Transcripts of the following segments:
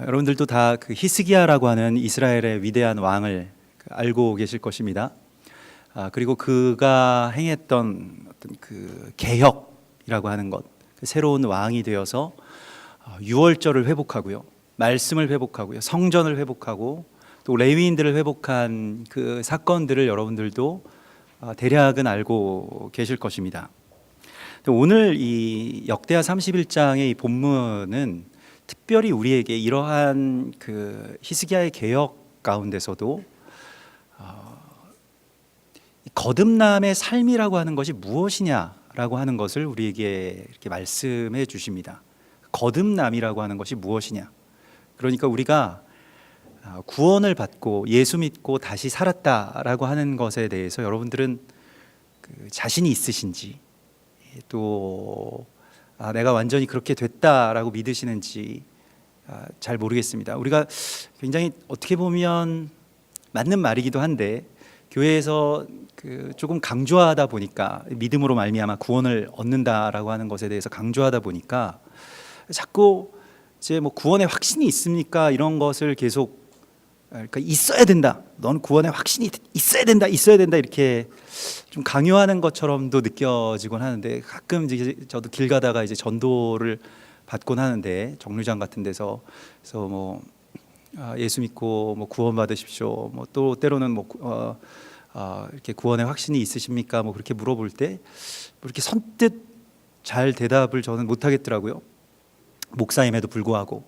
여러분들도 다 그 히스기야라고 하는 이스라엘의 위대한 왕을 알고 계실 것입니다. 그리고 그가 행했던 어떤 그 개혁이라고 하는 것, 새로운 왕이 되어서 유월절을 회복하고요, 말씀을 회복하고요, 성전을 회복하고 또 레위인들을 회복한 그 사건들을 여러분들도 대략은 알고 계실 것입니다. 오늘 이 역대하 31장의 이 본문은 특별히 우리에게 이러한 그 히스기야의 개혁 가운데서도 거듭남의 삶이라고 하는 것이 무엇이냐라고 하는 것을 우리에게 이렇게 말씀해 주십니다. 거듭남이라고 하는 것이 무엇이냐? 그러니까 우리가 구원을 받고 예수 믿고 다시 살았다라고 하는 것에 대해서 여러분들은 그 자신이 있으신지, 또 내가 완전히 그렇게 됐다라고 믿으시는지 잘 모르겠습니다. 우리가 굉장히 어떻게 보면 맞는 말이기도 한데, 교회에서 그 조금 강조하다 보니까, 믿음으로 말미암아 구원을 얻는다라고 하는 것에 대해서 강조하다 보니까 자꾸 이제 뭐 구원의 확신이 있습니까? 이런 것을 계속, 그러니까 있어야 된다. 넌 구원의 확신이 있어야 된다. 있어야 된다. 이렇게 좀 강요하는 것처럼도 느껴지곤 하는데, 가끔 이제 저도 길 가다가 이제 전도를 받곤 하는데, 정류장 같은 데서 그래서 뭐 예수 믿고 뭐 구원 받으십시오. 뭐 또 때로는 뭐 이렇게 구원의 확신이 있으십니까? 뭐 그렇게 물어볼 때 뭐 이렇게 선뜻 잘 대답을 저는 못 하겠더라고요. 목사임에도 불구하고.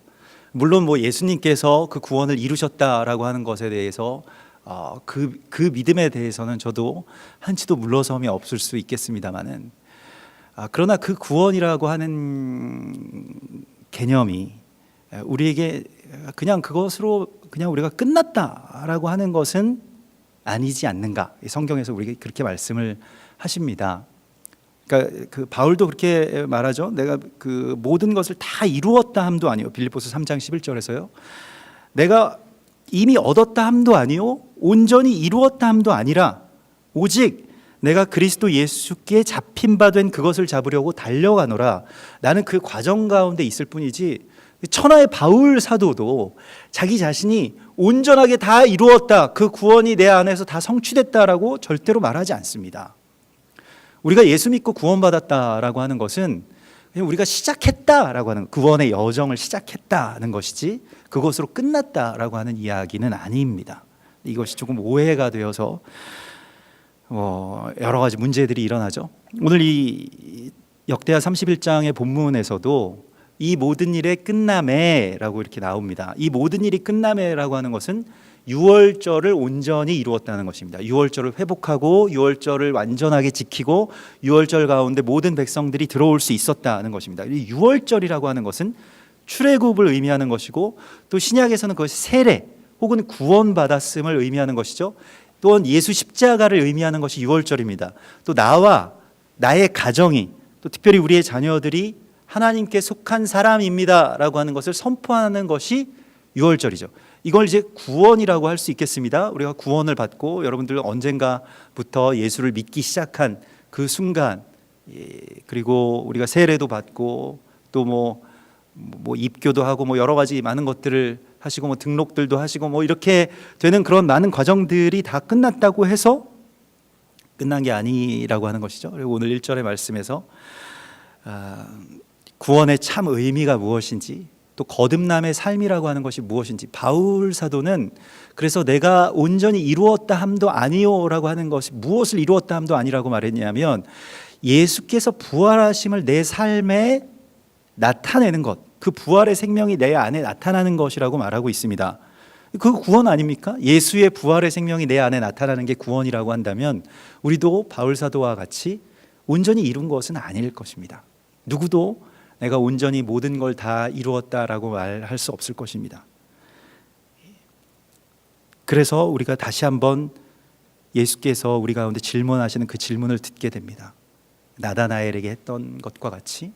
물론 뭐 예수님께서 그 구원을 이루셨다라고 하는 것에 대해서 그 믿음에 대해서는 저도 한치도 물러섬이 없을 수 있겠습니다만은, 그러나 그 구원이라고 하는 개념이 우리에게 그냥 그것으로 그냥 우리가 끝났다라고 하는 것은 아니지 않는가? 성경에서 우리에게 그렇게 말씀을 하십니다. 그러니까 그 바울도 그렇게 말하죠. 내가 그 모든 것을 다 이루었다 함도 아니요. 빌립보서 3장 11절에서요. 내가 이미 얻었다 함도 아니요, 온전히 이루었다 함도 아니라 오직 내가 그리스도 예수께 잡힌 바 된 그것을 잡으려고 달려가노라. 나는 그 과정 가운데 있을 뿐이지, 천하의 바울 사도도 자기 자신이 온전하게 다 이루었다, 그 구원이 내 안에서 다 성취됐다라고 절대로 말하지 않습니다. 우리가 예수 믿고 구원받았다라고 하는 것은 그냥 우리가 시작했다라고 하는, 구원의 여정을 시작했다는 것이지 그것으로 끝났다라고 하는 이야기는 아닙니다. 이것이 조금 오해가 되어서 여러 가지 문제들이 일어나죠. 오늘 이 역대하 31장의 본문에서도 이 모든 일의 끝남에라고 이렇게 나옵니다. 이 모든 일이 끝남에라고 하는 것은 유월절을 온전히 이루었다는 것입니다. 유월절을 회복하고 유월절을 완전하게 지키고 유월절 가운데 모든 백성들이 들어올 수 있었다는 것입니다. 이 유월절이라고 하는 것은 출애굽을 의미하는 것이고, 또 신약에서는 그것이 세례 혹은 구원받았음을 의미하는 것이죠. 또한 예수 십자가를 의미하는 것이 유월절입니다. 또 나와 나의 가정이, 또 특별히 우리의 자녀들이 하나님께 속한 사람입니다 라고 하는 것을 선포하는 것이 유월절이죠. 이걸 이제 구원이라고 할 수 있겠습니다. 우리가 구원을 받고 여러분들 언젠가부터 예수를 믿기 시작한 그 순간, 그리고 우리가 세례도 받고 또 뭐 입교도 하고 뭐 여러 가지 많은 것들을 하시고 뭐 등록들도 하시고 뭐 이렇게 되는 그런 많은 과정들이 다 끝났다고 해서 끝난 게 아니라고 하는 것이죠. 그리고 오늘 1절의 말씀에서 구원의 참 의미가 무엇인지, 또 거듭남의 삶이라고 하는 것이 무엇인지, 바울 사도는 그래서 내가 온전히 이루었다 함도 아니요라고 하는 것이 무엇을 이루었다 함도 아니라고 말했냐면, 예수께서 부활하심을 내 삶에 나타내는 것, 그 부활의 생명이 내 안에 나타나는 것이라고 말하고 있습니다. 그 구원 아닙니까? 예수의 부활의 생명이 내 안에 나타나는 게 구원이라고 한다면, 우리도 바울 사도와 같이 온전히 이룬 것은 아닐 것입니다. 누구도 내가 온전히 모든 걸 다 이루었다라고 말할 수 없을 것입니다. 그래서 우리가 다시 한번 예수께서 우리 가운데 질문하시는 그 질문을 듣게 됩니다. 나다나엘에게 했던 것과 같이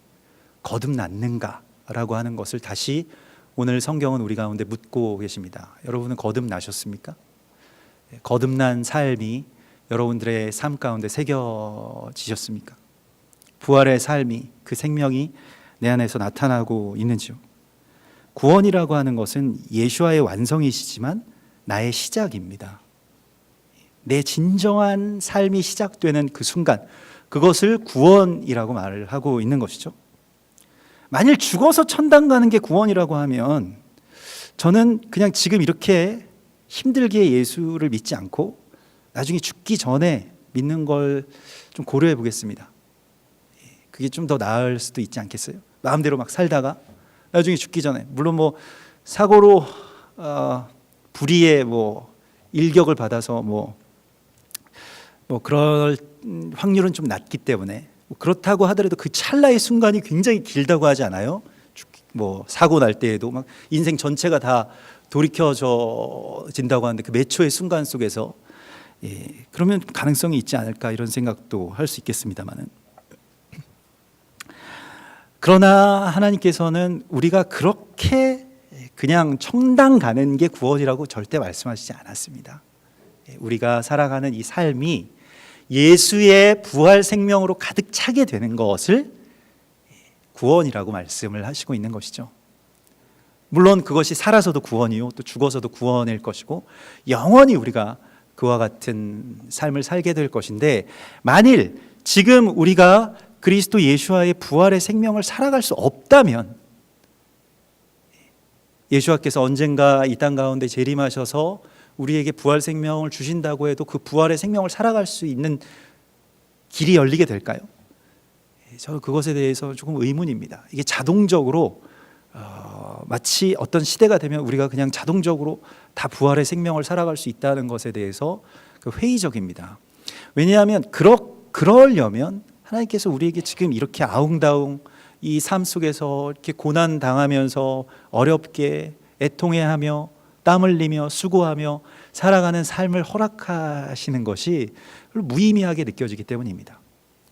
거듭났는가? 라고 하는 것을 다시 오늘 성경은 우리 가운데 묻고 계십니다. 여러분은 거듭나셨습니까? 거듭난 삶이 여러분들의 삶 가운데 새겨지셨습니까? 부활의 삶이, 그 생명이 내 안에서 나타나고 있는지요? 구원이라고 하는 것은 예수와의 완성이시지만 나의 시작입니다. 내 진정한 삶이 시작되는 그 순간, 그것을 구원이라고 말을 하고 있는 것이죠. 만일 죽어서 천당 가는 게 구원이라고 하면 저는 그냥 지금 이렇게 힘들게 예수를 믿지 않고 나중에 죽기 전에 믿는 걸 좀 고려해 보겠습니다. 그게 좀 더 나을 수도 있지 않겠어요? 마음대로 막 살다가 나중에 죽기 전에, 물론 뭐 사고로 불의의 뭐 일격을 받아서 뭐 그럴 확률은 좀 낮기 때문에, 그렇다고 하더라도 그 찰나의 순간이 굉장히 길다고 하지 않아요? 뭐 사고 날 때에도 막 인생 전체가 다 돌이켜진다고 하는데 그 몇 초의 순간 속에서, 그러면 가능성이 있지 않을까 이런 생각도 할 수 있겠습니다만은, 그러나 하나님께서는 우리가 그렇게 그냥 천당 가는 게 구원이라고 절대 말씀하시지 않았습니다. 우리가 살아가는 이 삶이 예수의 부활 생명으로 가득 차게 되는 것을 구원이라고 말씀을 하시고 있는 것이죠. 물론 그것이 살아서도 구원이요, 또 죽어서도 구원일 것이고, 영원히 우리가 그와 같은 삶을 살게 될 것인데, 만일 지금 우리가 그리스도 예수와의 부활의 생명을 살아갈 수 없다면, 예수와께서 언젠가 이 땅 가운데 재림하셔서 우리에게 부활 생명을 주신다고 해도 그 부활의 생명을 살아갈 수 있는 길이 열리게 될까요? 저는 그것에 대해서 조금 의문입니다. 이게 자동적으로 마치 어떤 시대가 되면 우리가 그냥 자동적으로 다 부활의 생명을 살아갈 수 있다는 것에 대해서 회의적입니다. 왜냐하면 그러려면 하나님께서 우리에게 지금 이렇게 아웅다웅 이 삶 속에서 이렇게 고난 당하면서 어렵게 애통해하며 땀 흘리며 수고하며 살아가는 삶을 허락하시는 것이 무의미하게 느껴지기 때문입니다.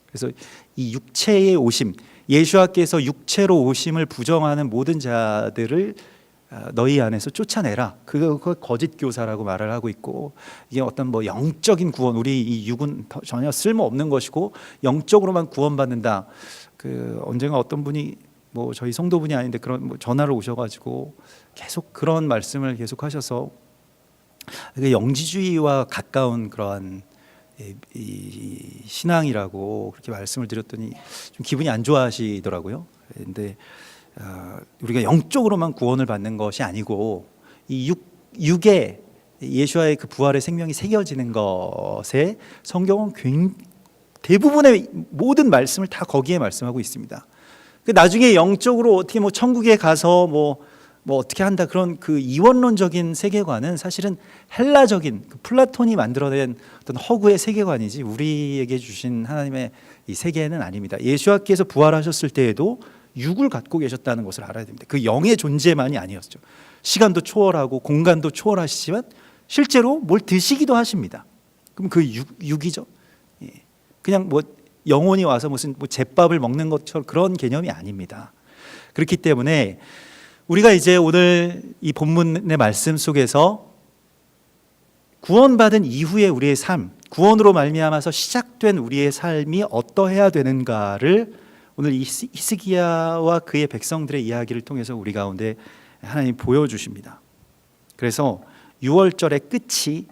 그래서 이 육체의 오심, 예수와께서 육체로 오심을 부정하는 모든 자들을 너희 안에서 쫓아내라. 그거 거짓 교사라고 말을 하고 있고, 이게 어떤 뭐 영적인 구원, 우리 이 육은 전혀 쓸모 없는 것이고 영적으로만 구원받는다. 언젠가 어떤 분이 뭐 저희 성도분이 아닌데 그런 뭐 전화를 오셔가지고 계속 그런 말씀을 계속 하셔서 영지주의와 가까운 그러한 이 신앙이라고 그렇게 말씀을 드렸더니 좀 기분이 안 좋아하시더라고요. 그런데 우리가 영적으로만 구원을 받는 것이 아니고 이 육에 예수와의 그 부활의 생명이 새겨지는 것에 성경은 대부분의 모든 말씀을 다 거기에 말씀하고 있습니다. 나중에 영적으로 어떻게 뭐 천국에 가서 뭐 어떻게 한다, 그런 그 이원론적인 세계관은 사실은 헬라적인 플라톤이 만들어낸 어떤 허구의 세계관이지 우리에게 주신 하나님의 이 세계는 아닙니다. 예수와께서 부활하셨을 때에도 육을 갖고 계셨다는 것을 알아야 됩니다. 그 영의 존재만이 아니었죠. 시간도 초월하고 공간도 초월하시지만 실제로 뭘 드시기도 하십니다. 그럼 그 육이죠. 그냥 뭐 영혼이 와서 무슨 뭐 잿밥을 먹는 것처럼 그런 개념이 아닙니다. 그렇기 때문에 우리가 이제 오늘 이 본문의 말씀 속에서 구원받은 이후의 우리의 삶, 구원으로 말미암아서 시작된 우리의 삶이 어떠해야 되는가를 오늘 이 히스기야와 그의 백성들의 이야기를 통해서 우리 가운데 하나님 보여주십니다. 그래서 6월절의 끝이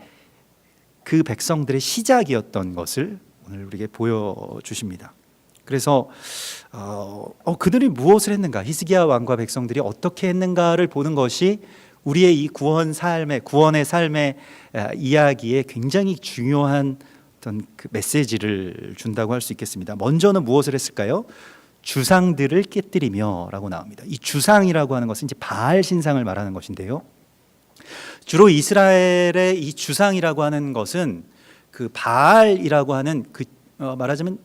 그 백성들의 시작이었던 것을 오늘 우리에게 보여주십니다. 그래서 그들이 무엇을 했는가, 히스기야 왕과 백성들이 어떻게 했는가를 보는 것이 우리의 이 구원의 삶의 이야기에 굉장히 중요한 어떤 그 메시지를 준다고 할 수 있겠습니다. 먼저는 무엇을 했을까요? 주상들을 깨뜨리며 라고 나옵니다. 이 주상이라고 하는 것은 이제 바알 신상을 말하는 것인데요, 주로 이스라엘의 이 주상이라고 하는 것은 그 바알이라고 하는 말하자면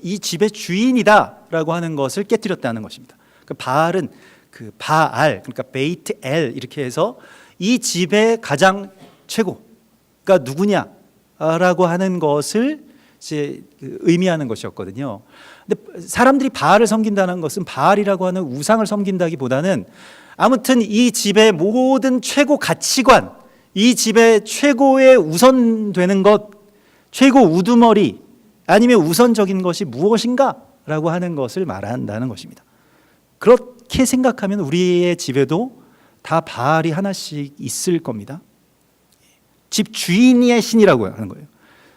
이 집의 주인이다라고 하는 것을 깨뜨렸다는 것입니다. 그 바알은 그 바알, 그러니까 베이트 엘 이렇게 해서 이 집의 가장 최고가 누구냐라고 하는 것을 이제 의미하는 것이었거든요. 근데 사람들이 바알을 섬긴다는 것은 바알이라고 하는 우상을 섬긴다기보다는 아무튼 이 집의 모든 최고 가치관, 이 집의 최고의 우선되는 것, 최고 우두머리 아니면 우선적인 것이 무엇인가 라고 하는 것을 말한다는 것입니다. 그렇게 그렇게 생각하면 우리의 집에도 다 바알이 하나씩 있을 겁니다. 집 주인의 신이라고 하는 거예요.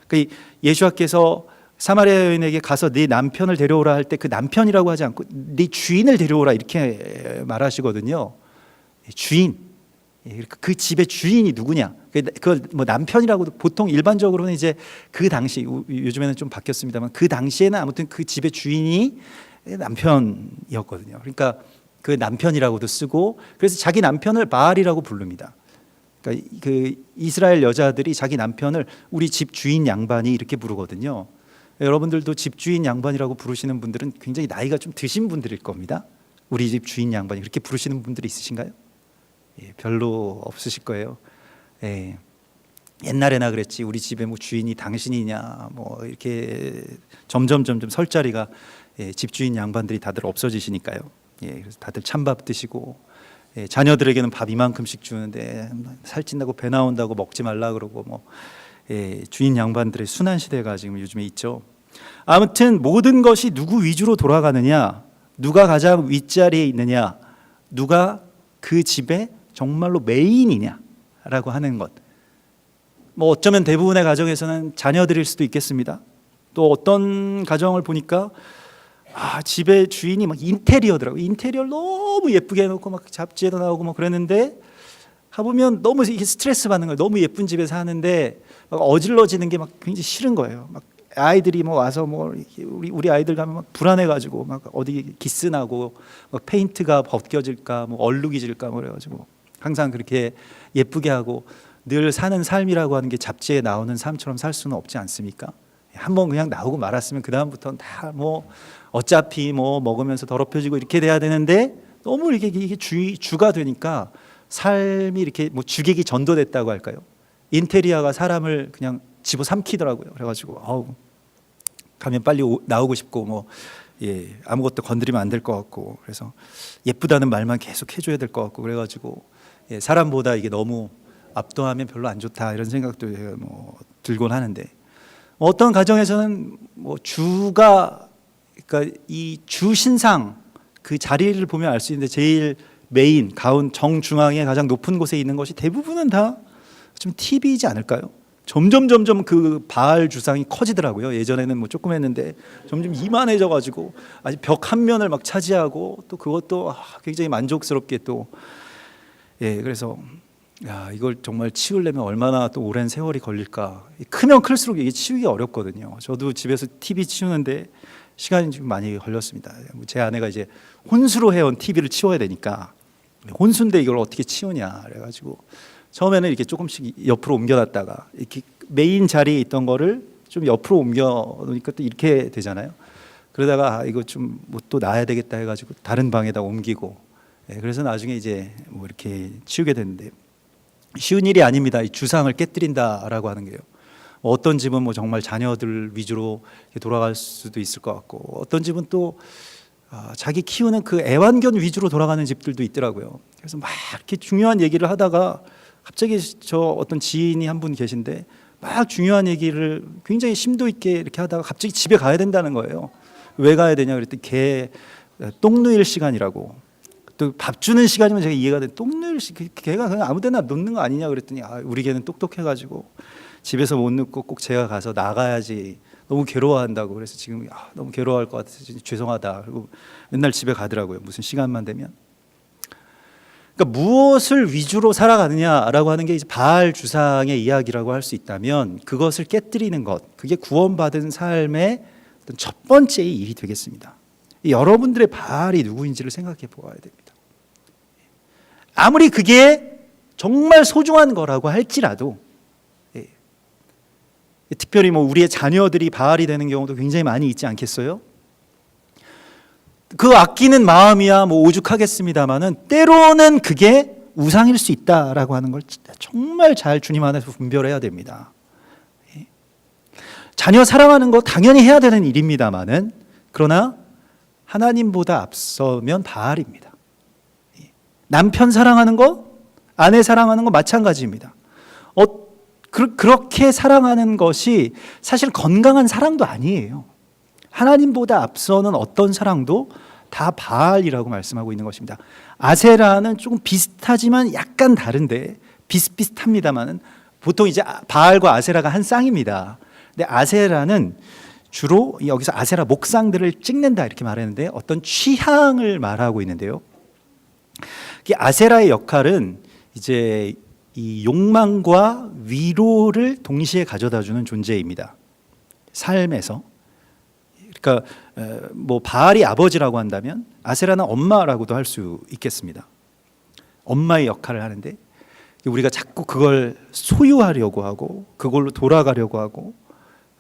그러니까 예수님께서 사마리아 여인에게 가서 네 남편을 데려오라 할 때 그 남편이라고 하지 않고 네 주인을 데려오라 이렇게 말하시거든요. 주인. 그 집의 주인이 누구냐? 그걸 뭐 남편이라고도 보통 일반적으로는 이제 그 당시, 요즘에는 좀 바뀌었습니다만 그 당시에는 아무튼 그 집의 주인이 남편이었거든요. 그러니까 그 남편이라고도 쓰고, 그래서 자기 남편을 바알이라고 부릅니다. 그러니까 그 이스라엘 여자들이 자기 남편을 우리 집 주인 양반이 이렇게 부르거든요. 여러분들도 집 주인 양반이라고 부르시는 분들은 굉장히 나이가 좀 드신 분들일 겁니다. 우리 집 주인 양반이 그렇게 부르시는 분들이 있으신가요? 예, 별로 없으실 거예요. 예, 옛날에나 그랬지 우리 집에 뭐 주인이 당신이냐 뭐 이렇게 점점 설 자리가 집 주인 양반들이 다들 없어지시니까요. 예, 그래서 다들 찬밥 드시고, 자녀들에게는 밥 이만큼씩 주는데 살찐다고 배 나온다고 먹지 말라 그러고 뭐, 주인 양반들의 순환 시대가 지금 요즘에 있죠. 아무튼 모든 것이 누구 위주로 돌아가느냐, 누가 가장 윗자리에 있느냐, 누가 그 집의 정말로 메인이냐라고 하는 것. 뭐 어쩌면 대부분의 가정에서는 자녀들일 수도 있겠습니다. 또 어떤 가정을 보니까 집의 주인이 막 인테리어더라고요. 인테리어를 너무 예쁘게 해놓고 막 잡지에도 나오고 뭐 그랬는데 가보면 너무 이게 스트레스 받는 거예요. 너무 예쁜 집에 사는데 막 어질러지는 게 막 굉장히 싫은 거예요. 막 아이들이 뭐 와서 뭐 우리 아이들 가면 막 불안해가지고 막 어디 기스나고 막 페인트가 벗겨질까 뭐 얼룩이 질까 뭐 그래가지고 항상 그렇게 예쁘게 하고 늘 사는 삶이라고 하는 게 잡지에 나오는 삶처럼 살 수는 없지 않습니까? 한번 그냥 나오고 말았으면 그 다음부터는 다 뭐 어차피 뭐 먹으면서 더럽혀지고 이렇게 돼야 되는데 너무 이게 주가 되니까 삶이 이렇게 뭐 주객이 전도됐다고 할까요? 인테리어가 사람을 그냥 집어삼키더라고요. 그래가지고 가면 빨리 나오고 싶고 뭐 아무것도 건드리면 안 될 것 같고, 그래서 예쁘다는 말만 계속 해줘야 될 것 같고, 그래가지고 사람보다 이게 너무 압도하면 별로 안 좋다 이런 생각도 뭐 들곤 하는데, 어떤 가정에서는 뭐 주가, 그러니까 이 주 신상 그 자리를 보면 알 수 있는데 제일 메인 가운 정중앙에 가장 높은 곳에 있는 것이 대부분은 다 좀 TV이지 않을까요? 점점 그 바알 주상이 커지더라고요. 예전에는 뭐 조금 했는데 점점 이만해져 가지고 아직 벽 한 면을 막 차지하고, 또 그것도 굉장히 만족스럽게 또 그래서 이걸 정말 치우려면 얼마나 또 오랜 세월이 걸릴까. 크면 클수록 이게 치우기 어렵거든요. 저도 집에서 TV 치우는데 시간이 좀 많이 걸렸습니다. 제 아내가 이제 혼수로 해온 TV를 치워야 되니까, 혼수인데 이걸 어떻게 치우냐 그래가지고 처음에는 이렇게 조금씩 옆으로 옮겨놨다가 이렇게 메인 자리에 있던 거를 좀 옆으로 옮겨 놓으니까 또 이렇게 되잖아요. 그러다가 이거 좀 뭐 또 놔야 되겠다 해가지고 다른 방에다 옮기고, 그래서 나중에 이제 뭐 이렇게 치우게 됐는데, 쉬운 일이 아닙니다. 이 주상을 깨뜨린다라고 하는 게요. 어떤 집은 뭐 정말 자녀들 위주로 돌아갈 수도 있을 것 같고, 어떤 집은 또 자기 키우는 그 애완견 위주로 돌아가는 집들도 있더라고요. 그래서 막 이렇게 중요한 얘기를 하다가 갑자기 저 어떤 지인이 한 분 계신데 막 중요한 얘기를 굉장히 심도 있게 이렇게 하다가 갑자기 집에 가야 된다는 거예요. 왜 가야 되냐 그랬더니 걔 똥 누일 시간이라고. 또 밥 주는 시간이면 제가 이해가 돼. 똥 누일 시간, 걔가 그냥 아무데나 놓는 거 아니냐 그랬더니 우리 걔는 똑똑해가지고 집에서 못 눕고 꼭 제가 가서 나가야지 너무 괴로워한다고. 그래서 지금 너무 괴로워할 것 같아서 죄송하다. 그리고 맨날 집에 가더라고요. 무슨 시간만 되면. 그러니까 무엇을 위주로 살아가느냐라고 하는 게 이제 바알 주상의 이야기라고 할 수 있다면, 그것을 깨뜨리는 것, 그게 구원받은 삶의 어떤 첫 번째 일이 되겠습니다. 여러분들의 바알이 누구인지를 생각해 보아야 됩니다. 아무리 그게 정말 소중한 거라고 할지라도, 특별히 뭐 우리의 자녀들이 바알이 되는 경우도 굉장히 많이 있지 않겠어요? 그 아끼는 마음이야 뭐 오죽하겠습니다만은 때로는 그게 우상일 수 있다라고 하는 걸 정말 잘 주님 안에서 분별해야 됩니다. 자녀 사랑하는 거 당연히 해야 되는 일입니다만은, 그러나 하나님보다 앞서면 바알입니다. 남편 사랑하는 거, 아내 사랑하는 거 마찬가지입니다. 그렇게 사랑하는 것이 사실 건강한 사랑도 아니에요. 하나님보다 앞서는 어떤 사랑도 다 바알이라고 말씀하고 있는 것입니다. 아세라는 조금 비슷하지만 약간 다른데 비슷비슷합니다만은 보통 이제 바알과 아세라가 한 쌍입니다. 근데 아세라는 주로 여기서 아세라 목상들을 찍는다 이렇게 말했는데 어떤 취향을 말하고 있는데요. 이 아세라의 역할은 이제 이 욕망과 위로를 동시에 가져다주는 존재입니다. 삶에서. 그러니까 뭐 바알이 아버지라고 한다면 아세라는 엄마라고도 할 수 있겠습니다. 엄마의 역할을 하는데 우리가 자꾸 그걸 소유하려고 하고 그걸로 돌아가려고 하고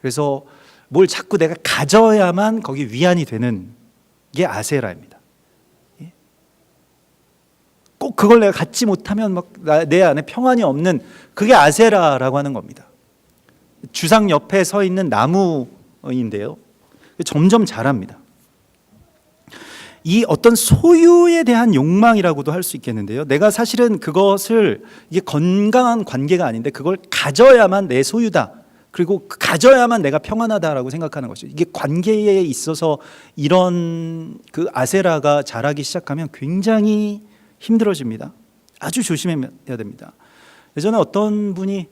그래서 뭘 자꾸 내가 가져야만 거기 위안이 되는 게 아세라입니다. 꼭 그걸 내가 갖지 못하면 막 내 안에 평안이 없는 그게 아세라라고 하는 겁니다. 주상 옆에 서 있는 나무인데요. 점점 자랍니다. 이 어떤 소유에 대한 욕망이라고도 할 수 있겠는데요. 내가 사실은 그것을 이게 건강한 관계가 아닌데 그걸 가져야만 내 소유다. 그리고 가져야만 내가 평안하다라고 생각하는 것이죠. 이게 관계에 있어서 이런 그 아세라가 자라기 시작하면 굉장히 힘들어집니다. 아주 조심해야 됩니다. 예전에 어떤 분이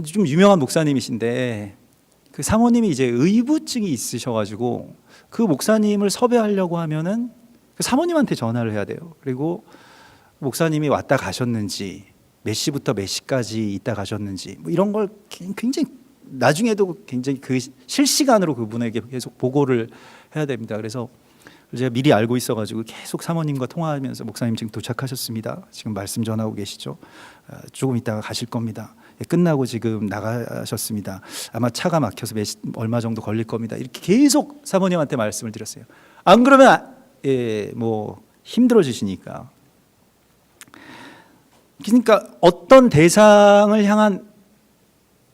좀 유명한 목사님이신데 그 사모님이 이제 의부증이 있으셔가지고 그 목사님을 섭외하려고 하면은 그 사모님한테 전화를 해야 돼요. 그리고 목사님이 왔다 가셨는지 몇 시부터 몇 시까지 있다 가셨는지 뭐 이런 걸 굉장히 나중에도 굉장히 그 실시간으로 그분에게 계속 보고를 해야 됩니다. 그래서 제가 미리 알고 있어가지고 계속 사모님과 통화하면서 목사님 지금 도착하셨습니다. 지금 말씀 전하고 계시죠. 조금 있다가 가실 겁니다. 끝나고 지금 나가셨습니다. 아마 차가 막혀서 얼마 정도 걸릴 겁니다. 이렇게 계속 사모님한테 말씀을 드렸어요. 안 그러면 뭐 힘들어지시니까. 그러니까 어떤 대상을 향한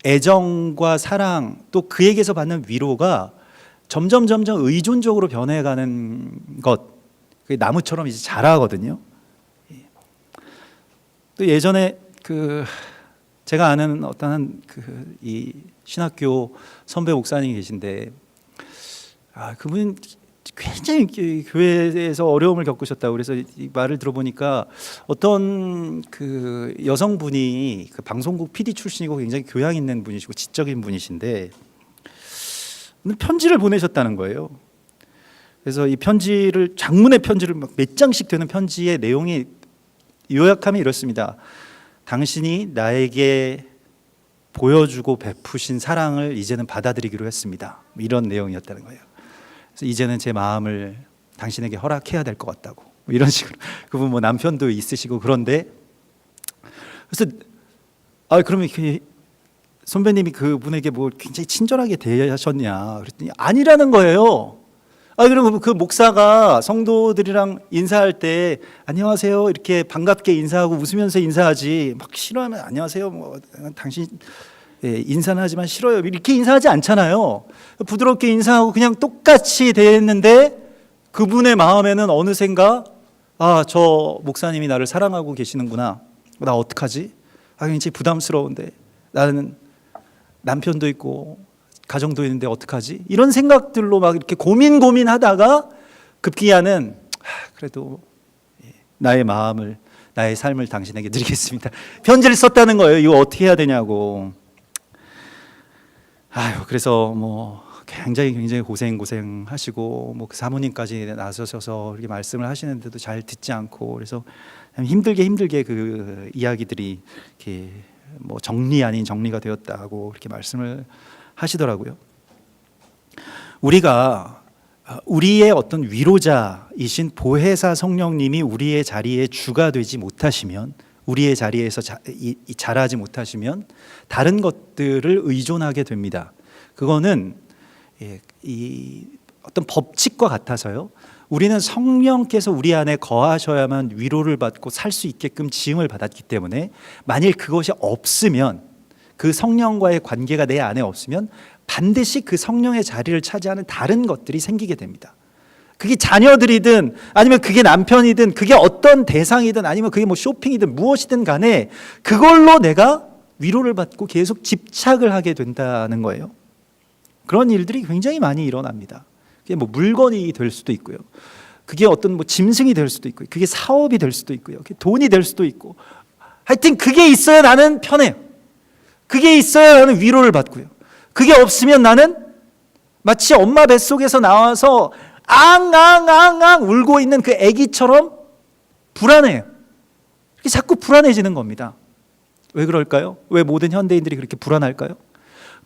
애정과 사랑 또 그에게서 받는 위로가 점점 의존적으로 변해가는 것, 그게 나무처럼 이제 자라거든요. 또 예전에 그 제가 아는 어떤 이 신학교 선배 목사님이 계신데, 그분 굉장히 교회에서 어려움을 겪으셨다고 그래서 이 말을 들어보니까 어떤 그 여성분이 그 방송국 PD 출신이고 굉장히 교양 있는 분이시고 지적인 분이신데. 편지를 보내셨다는 거예요. 그래서 이 편지를 장문의 편지를 막 몇 장씩 되는 편지의 내용이 요약하면 이렇습니다. 당신이 나에게 보여주고 베푸신 사랑을 이제는 받아들이기로 했습니다. 이런 내용이었다는 거예요. 그래서 이제는 제 마음을 당신에게 허락해야 될 것 같다고 이런 식으로. 그분 뭐 남편도 있으시고 그런데 그래서 그러면 선배님이 그분에게 뭐 굉장히 친절하게 대하셨냐 그랬더니 아니라는 거예요. 그리고 그 목사가 성도들이랑 인사할 때 안녕하세요 이렇게 반갑게 인사하고 웃으면서 인사하지 막 싫어하면 안녕하세요 뭐 당신 인사는 하지만 싫어요 이렇게 인사하지 않잖아요. 부드럽게 인사하고 그냥 똑같이 대했는데 그분의 마음에는 어느샌가 저 목사님이 나를 사랑하고 계시는구나. 나 어떡하지? 굉장히 부담스러운데 나는 남편도 있고 가정도 있는데 어떡하지? 이런 생각들로 막 이렇게 고민하다가 급기야는 그래도 나의 마음을 나의 삶을 당신에게 드리겠습니다. 편지를 썼다는 거예요. 이거 어떻게 해야 되냐고. 그래서 뭐 굉장히 고생하시고 뭐 그 사모님까지 나서셔서 이렇게 말씀을 하시는데도 잘 듣지 않고 그래서 힘들게 그 이야기들이 이렇게 뭐 정리 아닌 정리가 되었다고 이렇게 말씀을 하시더라고요. 우리가 우리의 어떤 위로자이신 보혜사 성령님이 우리의 자리에 주가 되지 못하시면, 우리의 자리에서 자라지 못하시면 다른 것들을 의존하게 됩니다. 그거는 이 어떤 법칙과 같아서요. 우리는 성령께서 우리 안에 거하셔야만 위로를 받고 살 수 있게끔 지음을 받았기 때문에 만일 그것이 없으면, 그 성령과의 관계가 내 안에 없으면 반드시 그 성령의 자리를 차지하는 다른 것들이 생기게 됩니다. 그게 자녀들이든 아니면 그게 남편이든 그게 어떤 대상이든 아니면 그게 뭐 쇼핑이든 무엇이든 간에 그걸로 내가 위로를 받고 계속 집착을 하게 된다는 거예요. 그런 일들이 굉장히 많이 일어납니다. 그게 뭐 물건이 될 수도 있고요. 그게 어떤 뭐 짐승이 될 수도 있고요. 그게 사업이 될 수도 있고요. 그게 돈이 될 수도 있고. 하여튼 그게 있어야 나는 편해요. 그게 있어야 나는 위로를 받고요. 그게 없으면 나는 마치 엄마 뱃속에서 나와서 앙앙앙앙 울고 있는 그 아기처럼 불안해요. 자꾸 불안해지는 겁니다. 왜 그럴까요? 왜 모든 현대인들이 그렇게 불안할까요?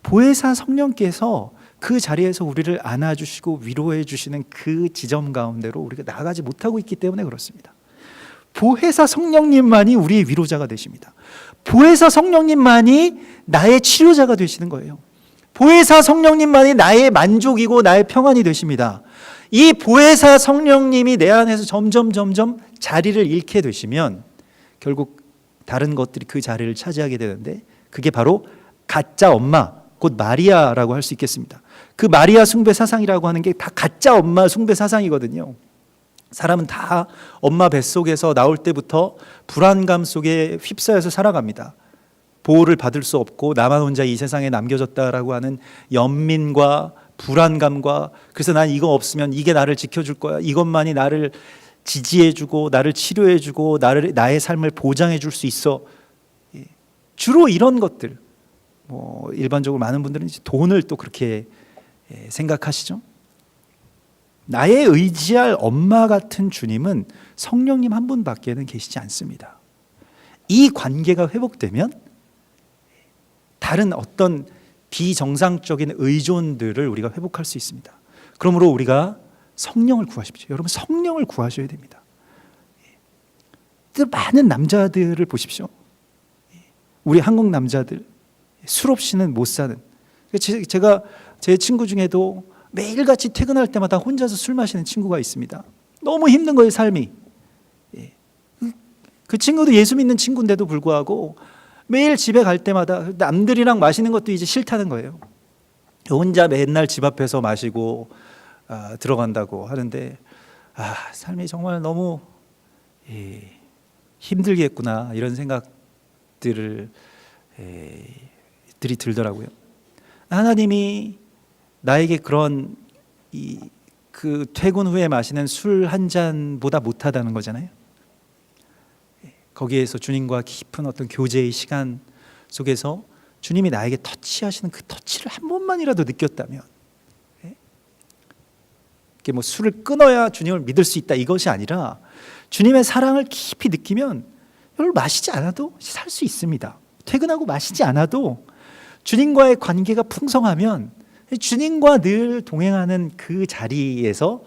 보혜사 성령께서 그 자리에서 우리를 안아주시고 위로해 주시는 그 지점 가운데로 우리가 나가지 못하고 있기 때문에 그렇습니다. 보혜사 성령님만이 우리의 위로자가 되십니다. 보혜사 성령님만이 나의 치료자가 되시는 거예요. 보혜사 성령님만이 나의 만족이고 나의 평안이 되십니다. 이 보혜사 성령님이 내 안에서 점점 자리를 잃게 되시면 결국 다른 것들이 그 자리를 차지하게 되는데, 그게 바로 가짜 엄마, 곧 마리아라고 할 수 있겠습니다. 그 마리아 숭배 사상이라고 하는 게 다 가짜 엄마 숭배 사상이거든요. 사람은 다 엄마 뱃속에서 나올 때부터 불안감 속에 휩싸여서 살아갑니다. 보호를 받을 수 없고 나만 혼자 이 세상에 남겨졌다라고 하는 연민과 불안감과, 그래서 난 이거 없으면 이게 나를 지켜줄 거야, 이것만이 나를 지지해주고 나를 치료해주고 나의 삶을 보장해줄 수 있어. 주로 이런 것들, 뭐 일반적으로 많은 분들은 이제 돈을 또 그렇게 생각하시죠. 나의 의지할 엄마 같은 주님은 성령님 한 분밖에는 계시지 않습니다. 이 관계가 회복되면 다른 어떤 비정상적인 의존들을 우리가 회복할 수 있습니다. 그러므로 우리가 성령을 구하십시오. 여러분, 성령을 구하셔야 됩니다. 많은 남자들을 보십시오. 우리 한국 남자들 술 없이는 못 사는. 제가 제 친구 중에도 매일같이 퇴근할 때마다 혼자서 술 마시는 친구가 있습니다. 너무 힘든 거예요, 삶이. 그 친구도 예수 믿는 친구인데도 불구하고 매일 집에 갈 때마다 남들이랑 마시는 것도 이제 싫다는 거예요. 혼자 맨날 집 앞에서 마시고 들어간다고 하는데, 삶이 정말 너무 힘들겠구나, 이런 생각들이 들더라고요. 하나님이 나에게 그런 그 퇴근 후에 마시는 술 한 잔보다 못하다는 거잖아요. 거기에서 주님과 깊은 어떤 교제의 시간 속에서 주님이 나에게 터치하시는 그 터치를 한 번만이라도 느꼈다면, 이게 뭐 술을 끊어야 주님을 믿을 수 있다, 이것이 아니라 주님의 사랑을 깊이 느끼면 여러분, 마시지 않아도 살 수 있습니다. 퇴근하고 마시지 않아도 주님과의 관계가 풍성하면 주님과 늘 동행하는 그 자리에서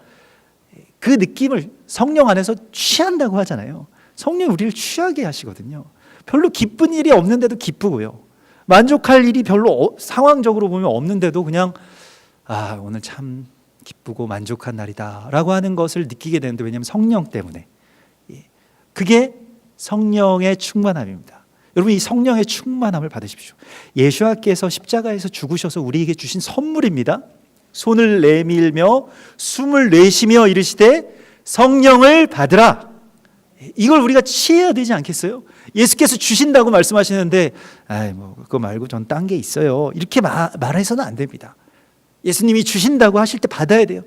그 느낌을 성령 안에서 취한다고 하잖아요. 성령이 우리를 취하게 하시거든요. 별로 기쁜 일이 없는데도 기쁘고요, 만족할 일이 별로 상황적으로 보면 없는데도 그냥 오늘 참 기쁘고 만족한 날이다 라고 하는 것을 느끼게 되는데, 왜냐하면 성령 때문에. 그게 성령의 충만함입니다. 여러분, 이 성령의 충만함을 받으십시오. 예수께서 십자가에서 죽으셔서 우리에게 주신 선물입니다. 손을 내밀며 숨을 내쉬며 이르시되 성령을 받으라. 이걸 우리가 취해야 되지 않겠어요? 예수께서 주신다고 말씀하시는데 뭐 그거 말고 전 딴 게 있어요, 이렇게 말해서는 안 됩니다. 예수님이 주신다고 하실 때 받아야 돼요.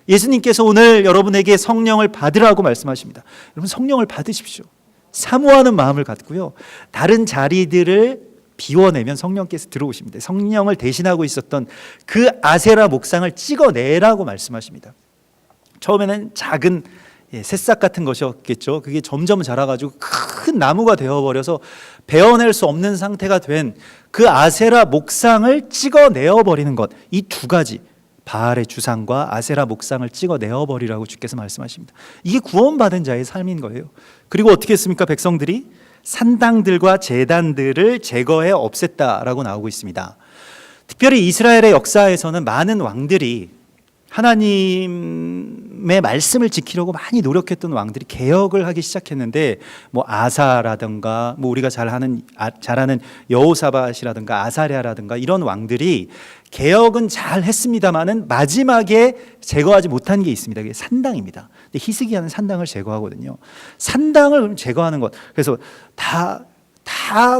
예수님께서 오늘 여러분에게 성령을 받으라고 말씀하십니다. 여러분, 성령을 받으십시오. 사모하는 마음을 갖고요, 다른 자리들을 비워내면 성령께서 들어오십니다. 성령을 대신하고 있었던 그 아세라 목상을 찍어내라고 말씀하십니다. 처음에는 작은 새싹 같은 것이었겠죠. 그게 점점 자라가지고 큰 나무가 되어버려서 베어낼 수 없는 상태가 된 그 아세라 목상을 찍어내어버리는 것, 이 두 가지, 바알의 주상과 아세라 목상을 찍어내어버리라고 주께서 말씀하십니다. 이게 구원받은 자의 삶인 거예요. 그리고 어떻게 했습니까? 백성들이 산당들과 제단들을 제거해 없앴다라고 나오고 있습니다. 특별히 이스라엘의 역사에서는 많은 왕들이 하나님의 말씀을 지키려고 많이 노력했던 왕들이 개혁을 하기 시작했는데, 뭐 아사라든가, 뭐 우리가 잘 아는 여호사밧이라든가 아사랴라든가 이런 왕들이 개혁은 잘 했습니다만은 마지막에 제거하지 못한 게 있습니다. 그게 산당입니다. 근데 히스기야는 산당을 제거하거든요. 산당을 제거하는 것. 그래서 다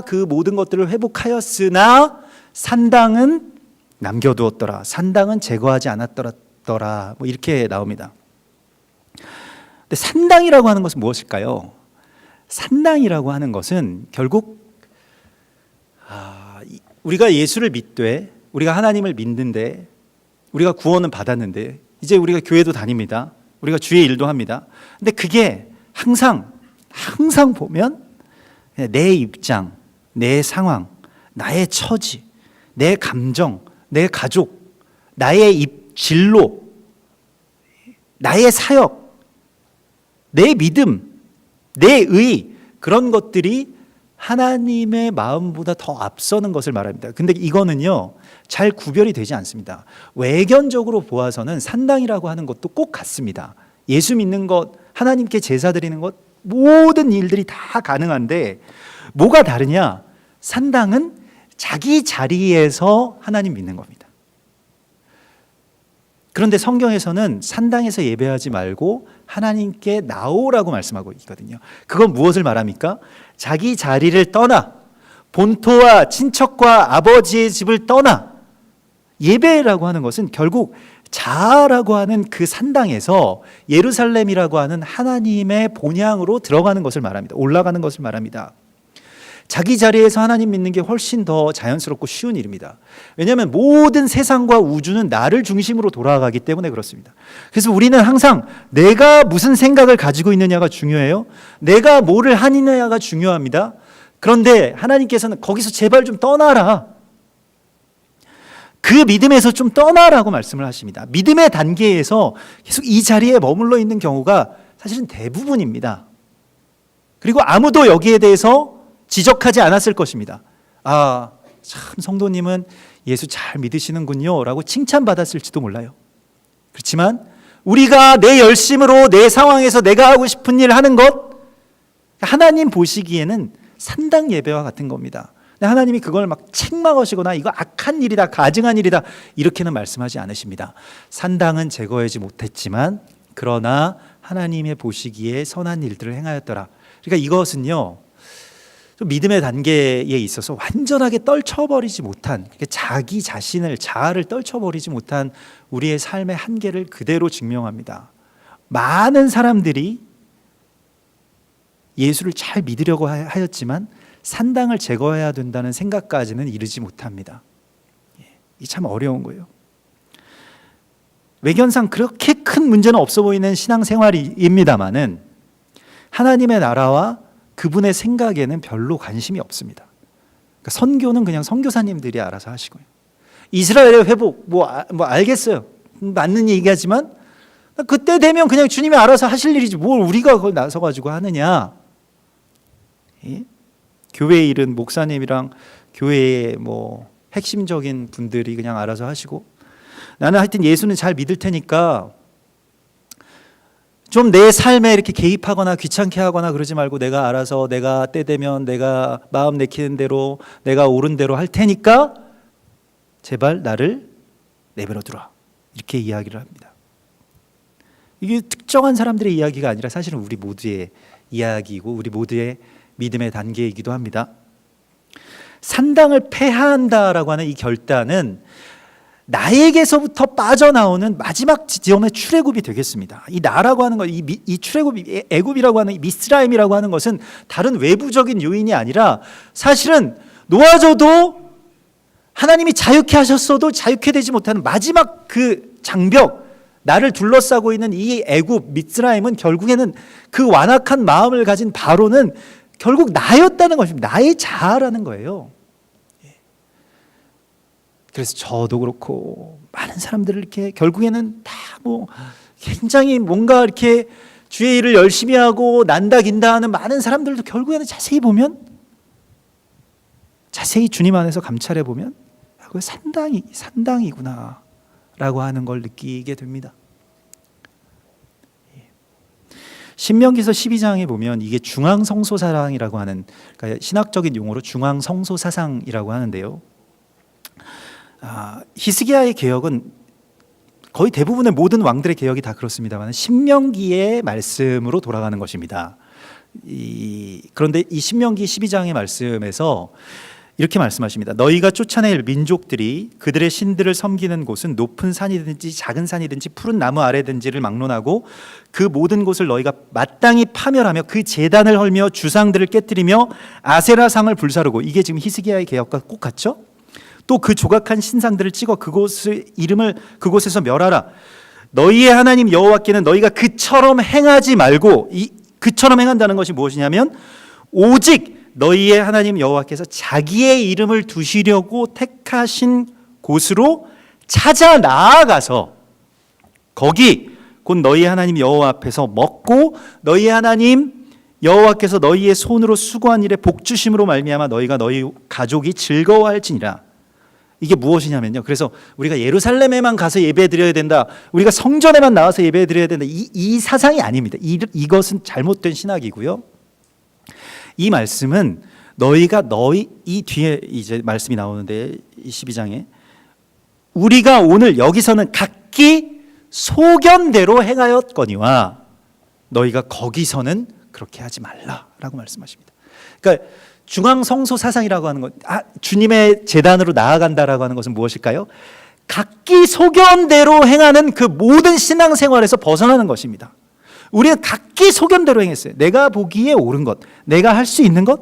그 모든 것들을 회복하였으나 산당은 남겨두었더라, 산당은 제거하지 않았더라 하였더라. 뭐 이렇게 나옵니다. 근데 산당이라고 하는 것은 무엇일까요? 산당이라고 하는 것은 결국 우리가 예수를 믿되, 우리가 하나님을 믿는데, 우리가 구원은 받았는데, 이제 우리가 교회도 다닙니다. 우리가 주의 일도 합니다. 근데 그게 항상 보면 내 입장, 내 상황, 나의 처지, 내 감정, 내 가족, 나의 진로, 나의 사역, 내 믿음, 내 의, 그런 것들이 하나님의 마음보다 더 앞서는 것을 말합니다. 근데 이거는요, 잘 구별이 되지 않습니다. 외견적으로 보아서는 산당이라고 하는 것도 꼭 같습니다. 예수 믿는 것, 하나님께 제사 드리는 것, 모든 일들이 다 가능한데 뭐가 다르냐? 산당은 자기 자리에서 하나님 믿는 겁니다. 그런데 성경에서는 산당에서 예배하지 말고 하나님께 나오라고 말씀하고 있거든요. 그건 무엇을 말합니까? 자기 자리를 떠나, 본토와 친척과 아버지의 집을 떠나, 예배라고 하는 것은 결국 자아라고 하는 그 산당에서 예루살렘이라고 하는 하나님의 본향으로 들어가는 것을 말합니다. 올라가는 것을 말합니다. 자기 자리에서 하나님 믿는 게 훨씬 더 자연스럽고 쉬운 일입니다. 왜냐하면 모든 세상과 우주는 나를 중심으로 돌아가기 때문에 그렇습니다. 그래서 우리는 항상 내가 무슨 생각을 가지고 있느냐가 중요해요. 내가 뭐를 하느냐가 중요합니다. 그런데 하나님께서는 거기서 제발 좀 떠나라, 그 믿음에서 좀 떠나라고 말씀을 하십니다. 믿음의 단계에서 계속 이 자리에 머물러 있는 경우가 사실은 대부분입니다. 그리고 아무도 여기에 대해서 지적하지 않았을 것입니다. 아, 참 성도님은 예수 잘 믿으시는군요 라고 칭찬받았을지도 몰라요. 그렇지만 우리가 내 열심으로 내 상황에서 내가 하고 싶은 일 하는 것, 하나님 보시기에는 산당 예배와 같은 겁니다. 하나님이 그걸 막 책망하시거나 이거 악한 일이다, 가증한 일이다, 이렇게는 말씀하지 않으십니다. 산당은 제거하지 못했지만 그러나 하나님의 보시기에 선한 일들을 행하였더라. 그러니까 이것은요, 좀 믿음의 단계에 있어서 완전하게 떨쳐버리지 못한, 자기 자신을, 자아를 떨쳐버리지 못한 우리의 삶의 한계를 그대로 증명합니다. 많은 사람들이 예수를 잘 믿으려고 하였지만 산당을 제거해야 된다는 생각까지는 이르지 못합니다. 이 참 어려운 거예요. 외견상 그렇게 큰 문제는 없어 보이는 신앙생활입니다마는 하나님의 나라와 그분의 생각에는 별로 관심이 없습니다. 그러니까 선교는 그냥 선교사님들이 알아서 하시고요. 이스라엘의 회복 뭐 알겠어요. 맞는 얘기하지만 그때 되면 그냥 주님이 알아서 하실 일이지 뭘 우리가 그걸 나서 가지고 하느냐. 예? 교회 일은 목사님이랑 교회의 뭐 핵심적인 분들이 그냥 알아서 하시고, 나는 하여튼 예수는 잘 믿을 테니까 좀 내 삶에 이렇게 개입하거나 귀찮게 하거나 그러지 말고 내가 알아서, 내가 때 되면 내가 마음 내키는 대로, 내가 옳은 대로 할 테니까 제발 나를 내버려 두라, 이렇게 이야기를 합니다. 이게 특정한 사람들의 이야기가 아니라 사실은 우리 모두의 이야기이고 우리 모두의 믿음의 단계이기도 합니다. 산당을 폐하한다라고 하는 이 결단은 나에게서부터 빠져나오는 마지막 지점의 출애굽이 되겠습니다. 이 나라고 하는 것, 이 출애굽이, 애굽이라고 하는, 이 미스라임이라고 하는 것은 다른 외부적인 요인이 아니라 사실은 놓아져도 하나님이 자유케 하셨어도 자유케 되지 못하는 마지막 그 장벽, 나를 둘러싸고 있는 이 애굽, 미스라임은 결국에는 그 완악한 마음을 가진 바로는 결국 나였다는 것입니다. 나의 자아라는 거예요. 그래서 저도 그렇고 많은 사람들을 이렇게 결국에는 다 뭐 굉장히 뭔가 이렇게 주의 일을 열심히 하고 난다 긴다 하는 많은 사람들도 결국에는 자세히 보면, 자세히 주님 안에서 감찰해 보면 그 산당이구나 라고 하는 걸 느끼게 됩니다. 신명기서 12장에 보면 이게 중앙성소사상이라고 하는, 그러니까 신학적인 용어로 중앙성소사상이라고 하는데요. 히스기야의 개혁은 거의 대부분의 모든 왕들의 개혁이 다 그렇습니다만 신명기의 말씀으로 돌아가는 것입니다. 그런데 이 신명기 12장의 말씀에서 이렇게 말씀하십니다. 너희가 쫓아낼 민족들이 그들의 신들을 섬기는 곳은 높은 산이든지 작은 산이든지 푸른 나무 아래든지를 막론하고 그 모든 곳을 너희가 마땅히 파멸하며 그 제단을 헐며 주상들을 깨뜨리며 아세라상을 불사르고, 이게 지금 히스기야의 개혁과 꼭 같죠? 또 그 조각한 신상들을 찍어 그곳의 이름을 그곳에서 멸하라. 너희의 하나님 여호와께는 너희가 그처럼 행하지 말고, 이 그처럼 행한다는 것이 무엇이냐면 오직 너희의 하나님 여호와께서 자기의 이름을 두시려고 택하신 곳으로 찾아 나아가서 거기 곧 너희 하나님 여호와 앞에서 먹고 너희 하나님 여호와께서 너희의 손으로 수고한 일에 복 주심으로 말미암아 너희가 너희 가족이 즐거워할지니라. 이게 무엇이냐면요, 그래서 우리가 예루살렘에만 가서 예배드려야 된다, 우리가 성전에만 나와서 예배드려야 된다, 이 사상이 아닙니다. 이것은 잘못된 신학이고요. 이 말씀은 너희가 이 뒤에 이제 말씀이 나오는데, 이 12장에 우리가 오늘 여기서는 각기 소견대로 행하였거니와 너희가 거기서는 그렇게 하지 말라라고 말씀하십니다. 그러니까 중앙 성소 사상이라고 하는 것, 주님의 제단으로 나아간다라고 하는 것은 무엇일까요? 각기 소견대로 행하는 그 모든 신앙생활에서 벗어나는 것입니다. 우리는 각기 소견대로 행했어요. 내가 보기에 옳은 것, 내가 할 수 있는 것,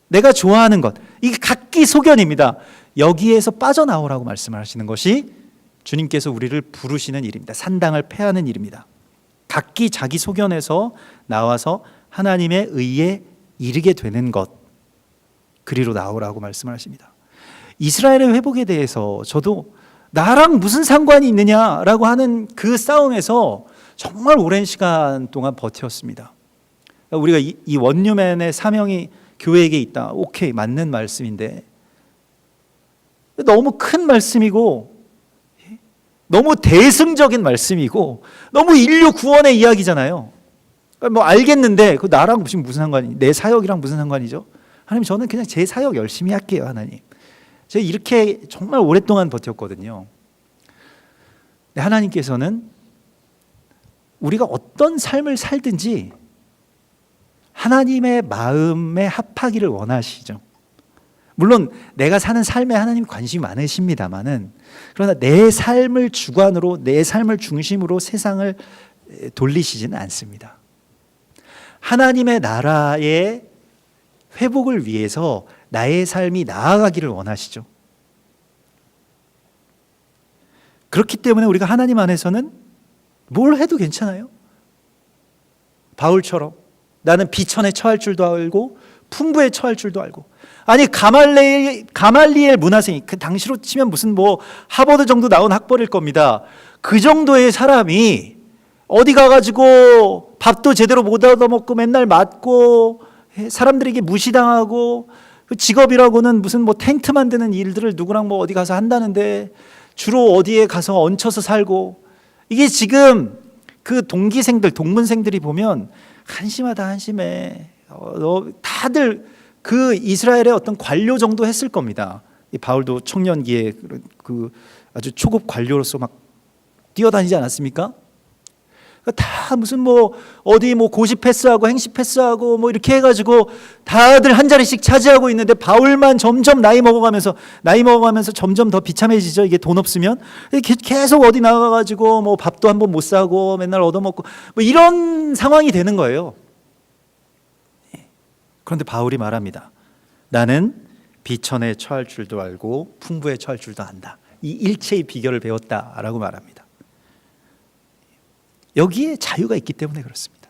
내가 좋아하는 것, 이게 각기 소견입니다. 여기에서 빠져나오라고 말씀을 하시는 것이 주님께서 우리를 부르시는 일입니다. 산당을 폐하는 일입니다. 각기 자기 소견에서 나와서 하나님의 의에 이르게 되는 것, 그리로 나오라고 말씀을 하십니다. 이스라엘의 회복에 대해서 저도 나랑 무슨 상관이 있느냐라고 하는 그 싸움에서 정말 오랜 시간 동안 버텼습니다. 우리가 이 원유맨의 사명이 교회에게 있다, 오케이, 맞는 말씀인데 너무 큰 말씀이고 너무 대승적인 말씀이고 너무 인류 구원의 이야기잖아요. 뭐 알겠는데 그 나랑 무슨 상관이, 내 사역이랑 무슨 상관이죠? 하나님, 저는 그냥 제 사역 열심히 할게요. 하나님, 제가 이렇게 정말 오랫동안 버텼거든요. 하나님께서는 우리가 어떤 삶을 살든지 하나님의 마음에 합하기를 원하시죠. 물론 내가 사는 삶에 하나님 관심이 많으십니다만은, 그러나 내 삶을 주관으로, 내 삶을 중심으로 세상을 돌리시지는 않습니다. 하나님의 나라의 회복을 위해서 나의 삶이 나아가기를 원하시죠. 그렇기 때문에 우리가 하나님 안에서는 뭘 해도 괜찮아요. 바울처럼 나는 비천에 처할 줄도 알고 풍부에 처할 줄도 알고. 아니, 가말리엘 문화생이, 그 당시로 치면 무슨 뭐 하버드 정도 나온 학벌일 겁니다. 그 정도의 사람이 어디 가가지고 밥도 제대로 못 얻어먹고 맨날 맞고 사람들에게 무시당하고, 그 직업이라고는 무슨 뭐 텐트 만드는 일들을 누구랑 뭐 어디 가서 한다는데 주로 어디에 가서 얹혀서 살고, 이게 지금 그 동기생들, 동문생들이 보면 한심하다, 한심해. 다들 그 이스라엘의 어떤 관료 정도 했을 겁니다. 이 바울도 청년기에 그 아주 초급 관료로서 막 뛰어다니지 않았습니까? 다 무슨 뭐 어디 뭐 고시 패스하고 행시 패스하고 뭐 이렇게 해가지고 다들 한 자리씩 차지하고 있는데, 바울만 점점 나이 먹어가면서 점점 더 비참해지죠. 이게 돈 없으면 계속 어디 나가가지고 뭐 밥도 한 번 못 사고 맨날 얻어먹고 뭐 이런 상황이 되는 거예요. 그런데 바울이 말합니다. 나는 비천에 처할 줄도 알고 풍부에 처할 줄도 안다. 이 일체의 비결을 배웠다라고 말합니다. 여기에 자유가 있기 때문에 그렇습니다.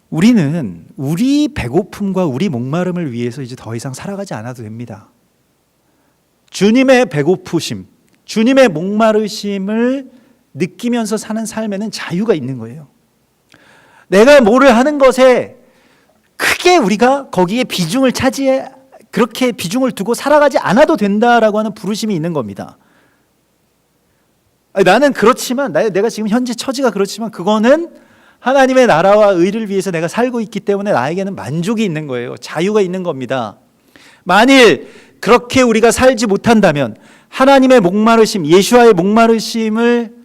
우리는 우리 배고픔과 우리 목마름을 위해서 이제 더 이상 살아가지 않아도 됩니다. 주님의 배고프심, 주님의 목마르심을 느끼면서 사는 삶에는 자유가 있는 거예요. 내가 뭐를 하는 것에 크게 우리가 거기에 비중을 차지해, 그렇게 비중을 두고 살아가지 않아도 된다라고 하는 부르심이 있는 겁니다. 나는 그렇지만, 내가 지금 현재 처지가 그렇지만 그거는 하나님의 나라와 의를 위해서 내가 살고 있기 때문에 나에게는 만족이 있는 거예요. 자유가 있는 겁니다. 만일 그렇게 우리가 살지 못한다면 하나님의 목마르심, 예수와의 목마르심을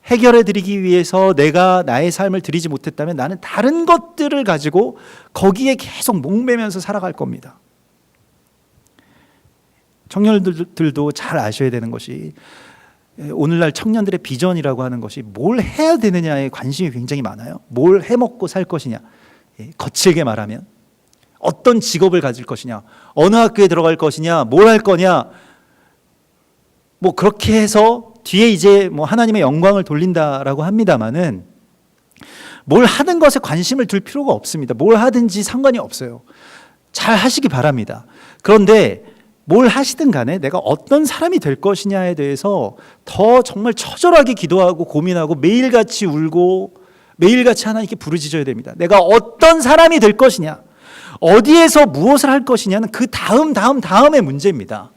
해결해 드리기 위해서 내가 나의 삶을 드리지 못했다면 나는 다른 것들을 가지고 거기에 계속 목매면서 살아갈 겁니다. 청년들도 잘 아셔야 되는 것이 오늘날 청년들의 비전이라고 하는 것이 뭘 해야 되느냐에 관심이 굉장히 많아요. 뭘 해먹고 살 것이냐, 거칠게 말하면 어떤 직업을 가질 것이냐, 어느 학교에 들어갈 것이냐, 뭘 할 거냐, 뭐 그렇게 해서 뒤에 이제 뭐 하나님의 영광을 돌린다라고 합니다마는 뭘 하는 것에 관심을 둘 필요가 없습니다. 뭘 하든지 상관이 없어요. 잘 하시기 바랍니다. 그런데 뭘 하시든 간에 내가 어떤 사람이 될 것이냐에 대해서 더 정말 처절하게 기도하고 고민하고 매일같이 울고 매일같이 하나님께 부르짖어야 됩니다. 내가 어떤 사람이 될 것이냐, 어디에서 무엇을 할 것이냐는 그 다음의 문제입니다.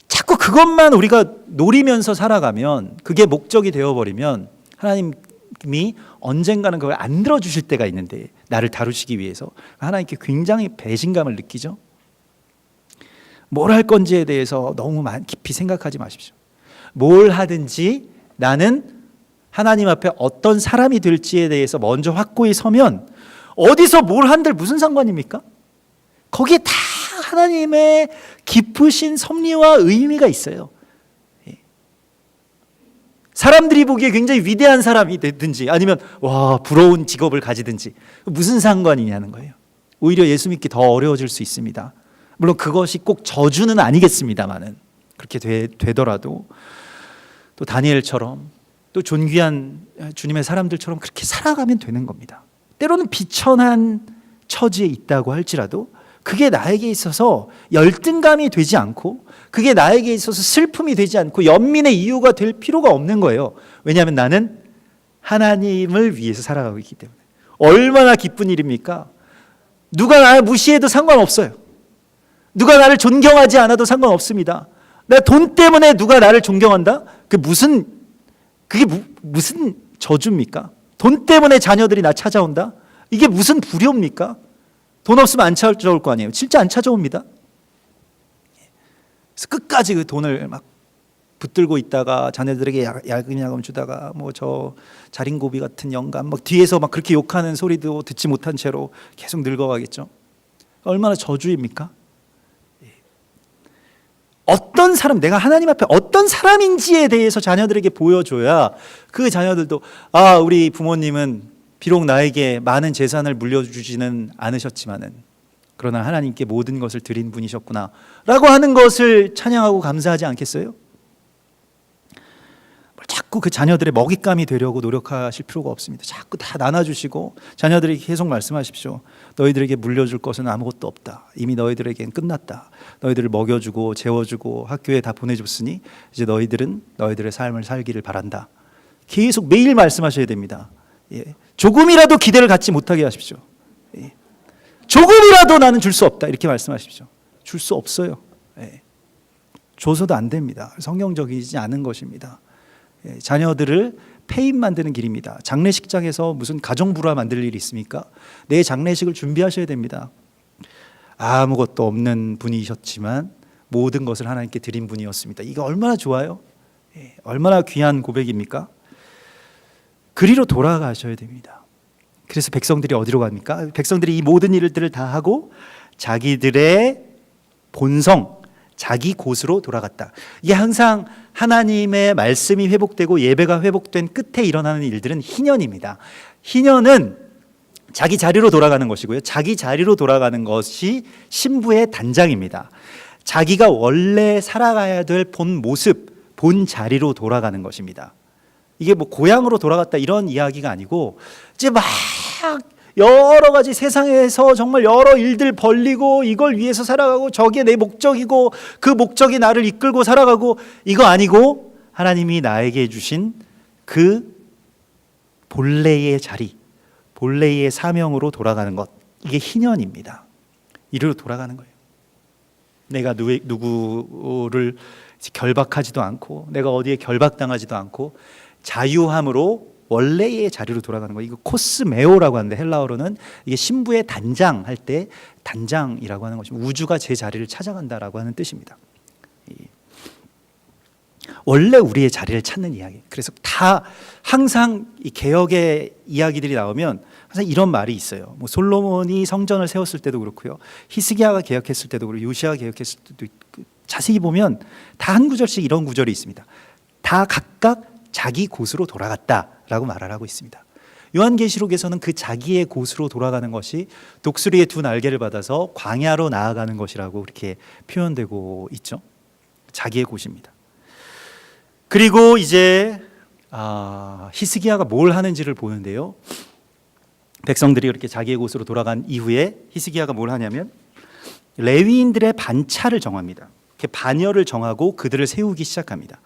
자꾸 그것만 우리가 노리면서 살아가면, 그게 목적이 되어버리면 하나님이 언젠가는 그걸 안 들어주실 때가 있는데, 나를 다루시기 위해서 하나님께 굉장히 배신감을 느끼죠. 뭘 할 건지에 대해서 너무 깊이 생각하지 마십시오. 뭘 하든지 나는 하나님 앞에 어떤 사람이 될지에 대해서 먼저 확고히 서면 어디서 뭘 한들 무슨 상관입니까? 거기에 다 하나님의 깊으신 섭리와 의미가 있어요. 사람들이 보기에 굉장히 위대한 사람이 되든지 아니면 와 부러운 직업을 가지든지 무슨 상관이냐는 거예요. 오히려 예수 믿기 더 어려워질 수 있습니다. 물론 그것이 꼭 저주는 아니겠습니다만은 그렇게 되더라도 또 다니엘처럼 또 존귀한 주님의 사람들처럼 그렇게 살아가면 되는 겁니다. 때로는 비천한 처지에 있다고 할지라도 그게 나에게 있어서 열등감이 되지 않고 그게 나에게 있어서 슬픔이 되지 않고 연민의 이유가 될 필요가 없는 거예요. 왜냐하면 나는 하나님을 위해서 살아가고 있기 때문에. 얼마나 기쁜 일입니까? 누가 나를 무시해도 상관없어요. 누가 나를 존경하지 않아도 상관없습니다. 내 돈 때문에 누가 나를 존경한다? 그게 무슨 저주입니까? 돈 때문에 자녀들이 나 찾아온다? 이게 무슨 불효입니까? 돈 없으면 안 찾아올 거 아니에요. 진짜 안 찾아옵니다. 그래서 끝까지 그 돈을 막 붙들고 있다가 자녀들에게 야금 주다가 뭐 저 자린고비 같은 영감 막 뒤에서 막 그렇게 욕하는 소리도 듣지 못한 채로 계속 늙어가겠죠. 얼마나 저주입니까? 어떤 사람, 내가 하나님 앞에 어떤 사람인지에 대해서 자녀들에게 보여줘야 그 자녀들도 아 우리 부모님은 비록 나에게 많은 재산을 물려주지는 않으셨지만은 그러나 하나님께 모든 것을 드린 분이셨구나 라고 하는 것을 찬양하고 감사하지 않겠어요? 자꾸 그 자녀들의 먹잇감이 되려고 노력하실 필요가 없습니다. 자꾸 다 나눠주시고 자녀들에게 계속 말씀하십시오. 너희들에게 물려줄 것은 아무것도 없다. 이미 너희들에겐 끝났다. 너희들을 먹여주고 재워주고 학교에 다 보내줬으니 이제 너희들은 너희들의 삶을 살기를 바란다. 계속 매일 말씀하셔야 됩니다. 조금이라도 기대를 갖지 못하게 하십시오. 조금이라도 나는 줄 수 없다 이렇게 말씀하십시오. 줄 수 없어요. 줘서도 안 됩니다. 성경적이지 않은 것입니다. 자녀들을 폐인 만드는 길입니다. 장례식장에서 무슨 가정불화 만들 일이 있습니까? 내 장례식을 준비하셔야 됩니다. 아무것도 없는 분이셨지만 모든 것을 하나님께 드린 분이었습니다. 이거 얼마나 좋아요? 얼마나 귀한 고백입니까? 그리로 돌아가셔야 됩니다. 그래서 백성들이 어디로 갑니까? 백성들이 이 모든 일들을 다 하고 자기들의 본성, 자기 곳으로 돌아갔다. 이게 항상 하나님의 말씀이 회복되고 예배가 회복된 끝에 일어나는 일들은 희년입니다. 희년은 자기 자리로 돌아가는 것이고요. 자기 자리로 돌아가는 것이 신부의 단장입니다. 자기가 원래 살아가야 될 본 모습, 본 자리로 돌아가는 것입니다. 이게 뭐 고향으로 돌아갔다 이런 이야기가 아니고 이제 막 여러 가지 세상에서 정말 여러 일들 벌리고 이걸 위해서 살아가고 저게 내 목적이고 그 목적이 나를 이끌고 살아가고 이거 아니고 하나님이 나에게 주신 그 본래의 자리, 본래의 사명으로 돌아가는 것, 이게 희년입니다. 이리로 돌아가는 거예요. 내가 누구를 결박하지도 않고 내가 어디에 결박당하지도 않고 자유함으로 원래의 자리로 돌아가는 거예요. 이거 코스메오라고 하는데 헬라어로는 이게 신부의 단장 할 때 단장이라고 하는 것입니다. 우주가 제 자리를 찾아간다라고 하는 뜻입니다. 원래 우리의 자리를 찾는 이야기. 그래서 다 항상 이 개혁의 이야기들이 나오면 항상 이런 말이 있어요. 뭐 솔로몬이 성전을 세웠을 때도 그렇고요, 히스기야가 개혁했을 때도 그렇고, 요시야가 개혁했을 때도 자세히 보면 다 한 구절씩 이런 구절이 있습니다. 다 각각 자기 곳으로 돌아갔다라고 말을 하고 있습니다. 요한계시록에서는 그 자기의 곳으로 돌아가는 것이 독수리의 두 날개를 받아서 광야로 나아가는 것이라고 이렇게 표현되고 있죠. 자기의 곳입니다. 그리고 이제 히스기야가 뭘 하는지를 보는데요, 백성들이 이렇게 자기의 곳으로 돌아간 이후에 히스기야가 뭘 하냐면 레위인들의 반차를 정합니다. 이렇게 반열을 정하고 그들을 세우기 시작합니다.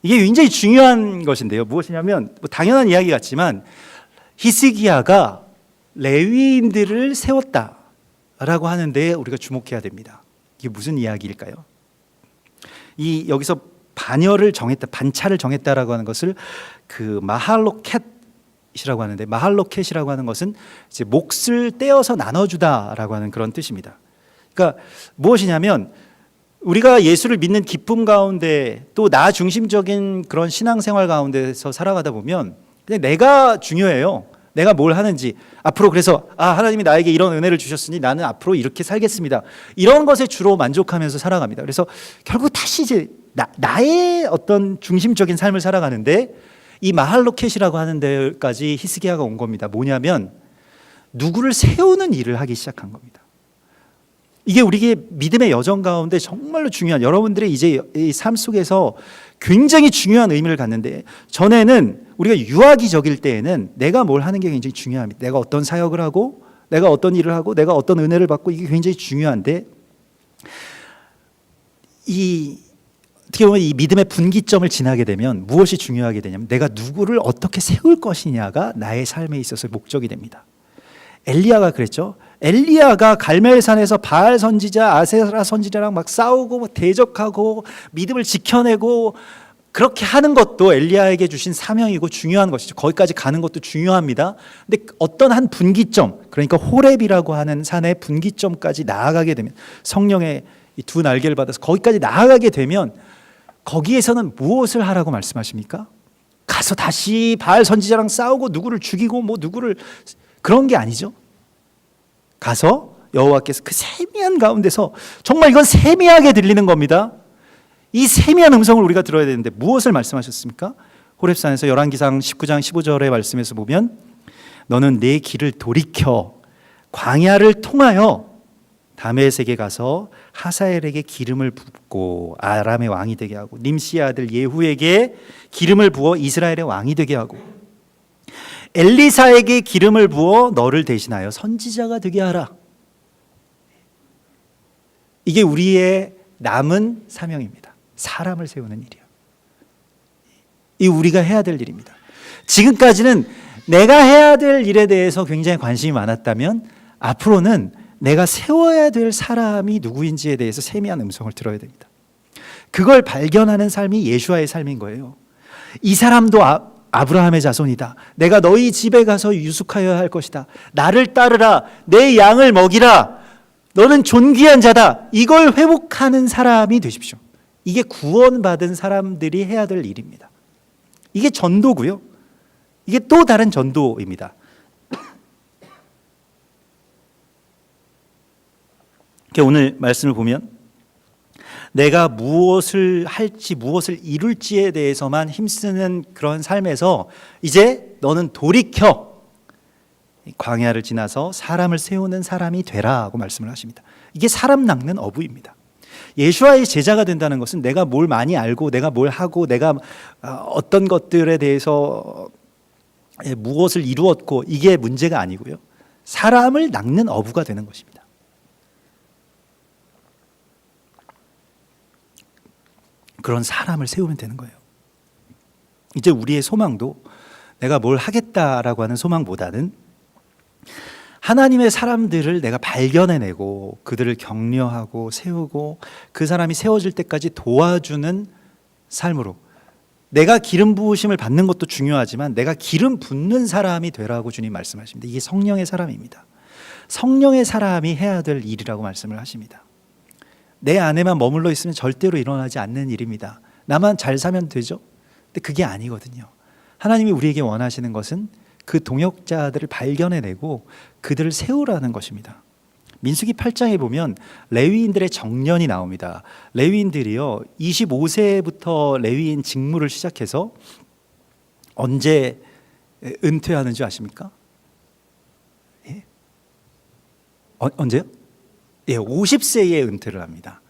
이게 굉장히 중요한 것인데요, 무엇이냐면 뭐 당연한 이야기 같지만 히스기야가 레위인들을 세웠다라고 하는데 우리가 주목해야 됩니다. 이게 무슨 이야기일까요? 이 여기서 반열을 정했다, 반차를 정했다라고 하는 것을 그 마할로켓이라고 하는데, 마할로켓이라고 하는 것은 이제 몫을 떼어서 나눠주다라고 하는 그런 뜻입니다. 그러니까 무엇이냐면 우리가 예수를 믿는 기쁨 가운데 또 나 중심적인 그런 신앙생활 가운데서 살아가다 보면 그냥 내가 중요해요. 내가 뭘 하는지. 앞으로 그래서 하나님이 나에게 이런 은혜를 주셨으니 나는 앞으로 이렇게 살겠습니다. 이런 것에 주로 만족하면서 살아갑니다. 그래서 결국 다시 이제 나의 어떤 중심적인 삶을 살아가는데, 이 마할로켓이라고 하는 데까지 히스기야가 온 겁니다. 뭐냐면 누구를 세우는 일을 하기 시작한 겁니다. 이게 우리의 믿음의 여정 가운데 정말로 중요한, 여러분들의 이제 이 삶 속에서 굉장히 중요한 의미를 갖는데, 전에는 우리가 유아기적일 때에는 내가 뭘 하는 게 굉장히 중요합니다. 내가 어떤 사역을 하고, 내가 어떤 일을 하고, 내가 어떤 은혜를 받고, 이게 굉장히 중요한데, 어떻게 보면 이 믿음의 분기점을 지나게 되면 무엇이 중요하게 되냐면 내가 누구를 어떻게 세울 것이냐가 나의 삶에 있어서 목적이 됩니다. 엘리야가 그랬죠. 엘리야가 갈멜산에서 바알 선지자, 아세라 선지자랑 막 싸우고 대적하고 믿음을 지켜내고 그렇게 하는 것도 엘리야에게 주신 사명이고 중요한 것이죠. 거기까지 가는 것도 중요합니다. 근데 어떤 한 분기점, 그러니까 호렙이라고 하는 산의 분기점까지 나아가게 되면, 성령의 이 두 날개를 받아서 거기까지 나아가게 되면 거기에서는 무엇을 하라고 말씀하십니까? 가서 다시 바알 선지자랑 싸우고 누구를 죽이고 뭐 누구를, 그런 게 아니죠. 가서 여호와께서 그 세미한 가운데서, 정말 이건 세미하게 들리는 겁니다. 이 세미한 음성을 우리가 들어야 되는데 무엇을 말씀하셨습니까? 호렙산에서 열왕기상 19장 15절의 말씀에서 보면 너는 내 길을 돌이켜 광야를 통하여 다메섹에 가서 하사엘에게 기름을 붓고 아람의 왕이 되게 하고 님시의 아들 예후에게 기름을 부어 이스라엘의 왕이 되게 하고 엘리사에게 기름을 부어 너를 대신하여 선지자가 되게 하라. 이게 우리의 남은 사명입니다. 사람을 세우는 일이요. 이 우리가 해야 될 일입니다. 지금까지는 내가 해야 될 일에 대해서 굉장히 관심이 많았다면 앞으로는 내가 세워야 될 사람이 누구인지에 대해서 세미한 음성을 들어야 됩니다. 그걸 발견하는 삶이 예수와의 삶인 거예요. 이 사람도 아브라함의 자손이다. 내가 너희 집에 가서 유숙하여야 할 것이다. 나를 따르라. 내 양을 먹이라. 너는 존귀한 자다. 이걸 회복하는 사람이 되십시오. 이게 구원받은 사람들이 해야 될 일입니다. 이게 전도고요. 이게 또 다른 전도입니다. 오늘 말씀을 보면 내가 무엇을 할지 무엇을 이룰지에 대해서만 힘쓰는 그런 삶에서 이제 너는 돌이켜 광야를 지나서 사람을 세우는 사람이 되라고 말씀을 하십니다. 이게 사람 낚는 어부입니다. 예수와의 제자가 된다는 것은 내가 뭘 많이 알고 내가 뭘 하고 내가 어떤 것들에 대해서 무엇을 이루었고 이게 문제가 아니고요. 사람을 낚는 어부가 되는 것입니다. 그런 사람을 세우면 되는 거예요. 이제 우리의 소망도 내가 뭘 하겠다라고 하는 소망보다는 하나님의 사람들을 내가 발견해내고 그들을 격려하고 세우고 그 사람이 세워질 때까지 도와주는 삶으로, 내가 기름 부으심을 받는 것도 중요하지만 내가 기름 붓는 사람이 되라고 주님 말씀하십니다. 이게 성령의 사람입니다. 성령의 사람이 해야 될 일이라고 말씀을 하십니다. 내 안에만 머물러 있으면 절대로 일어나지 않는 일입니다. 나만 잘 사면 되죠? 근데 그게 아니거든요. 하나님이 우리에게 원하시는 것은 그 동역자들을 발견해내고 그들을 세우라는 것입니다. 민수기 8장에 보면 레위인들의 정년이 나옵니다. 레위인들이요 25세부터 레위인 직무를 시작해서 언제 은퇴하는 줄 아십니까? 예? 언제요? 예, 50세에 은퇴를 합니다.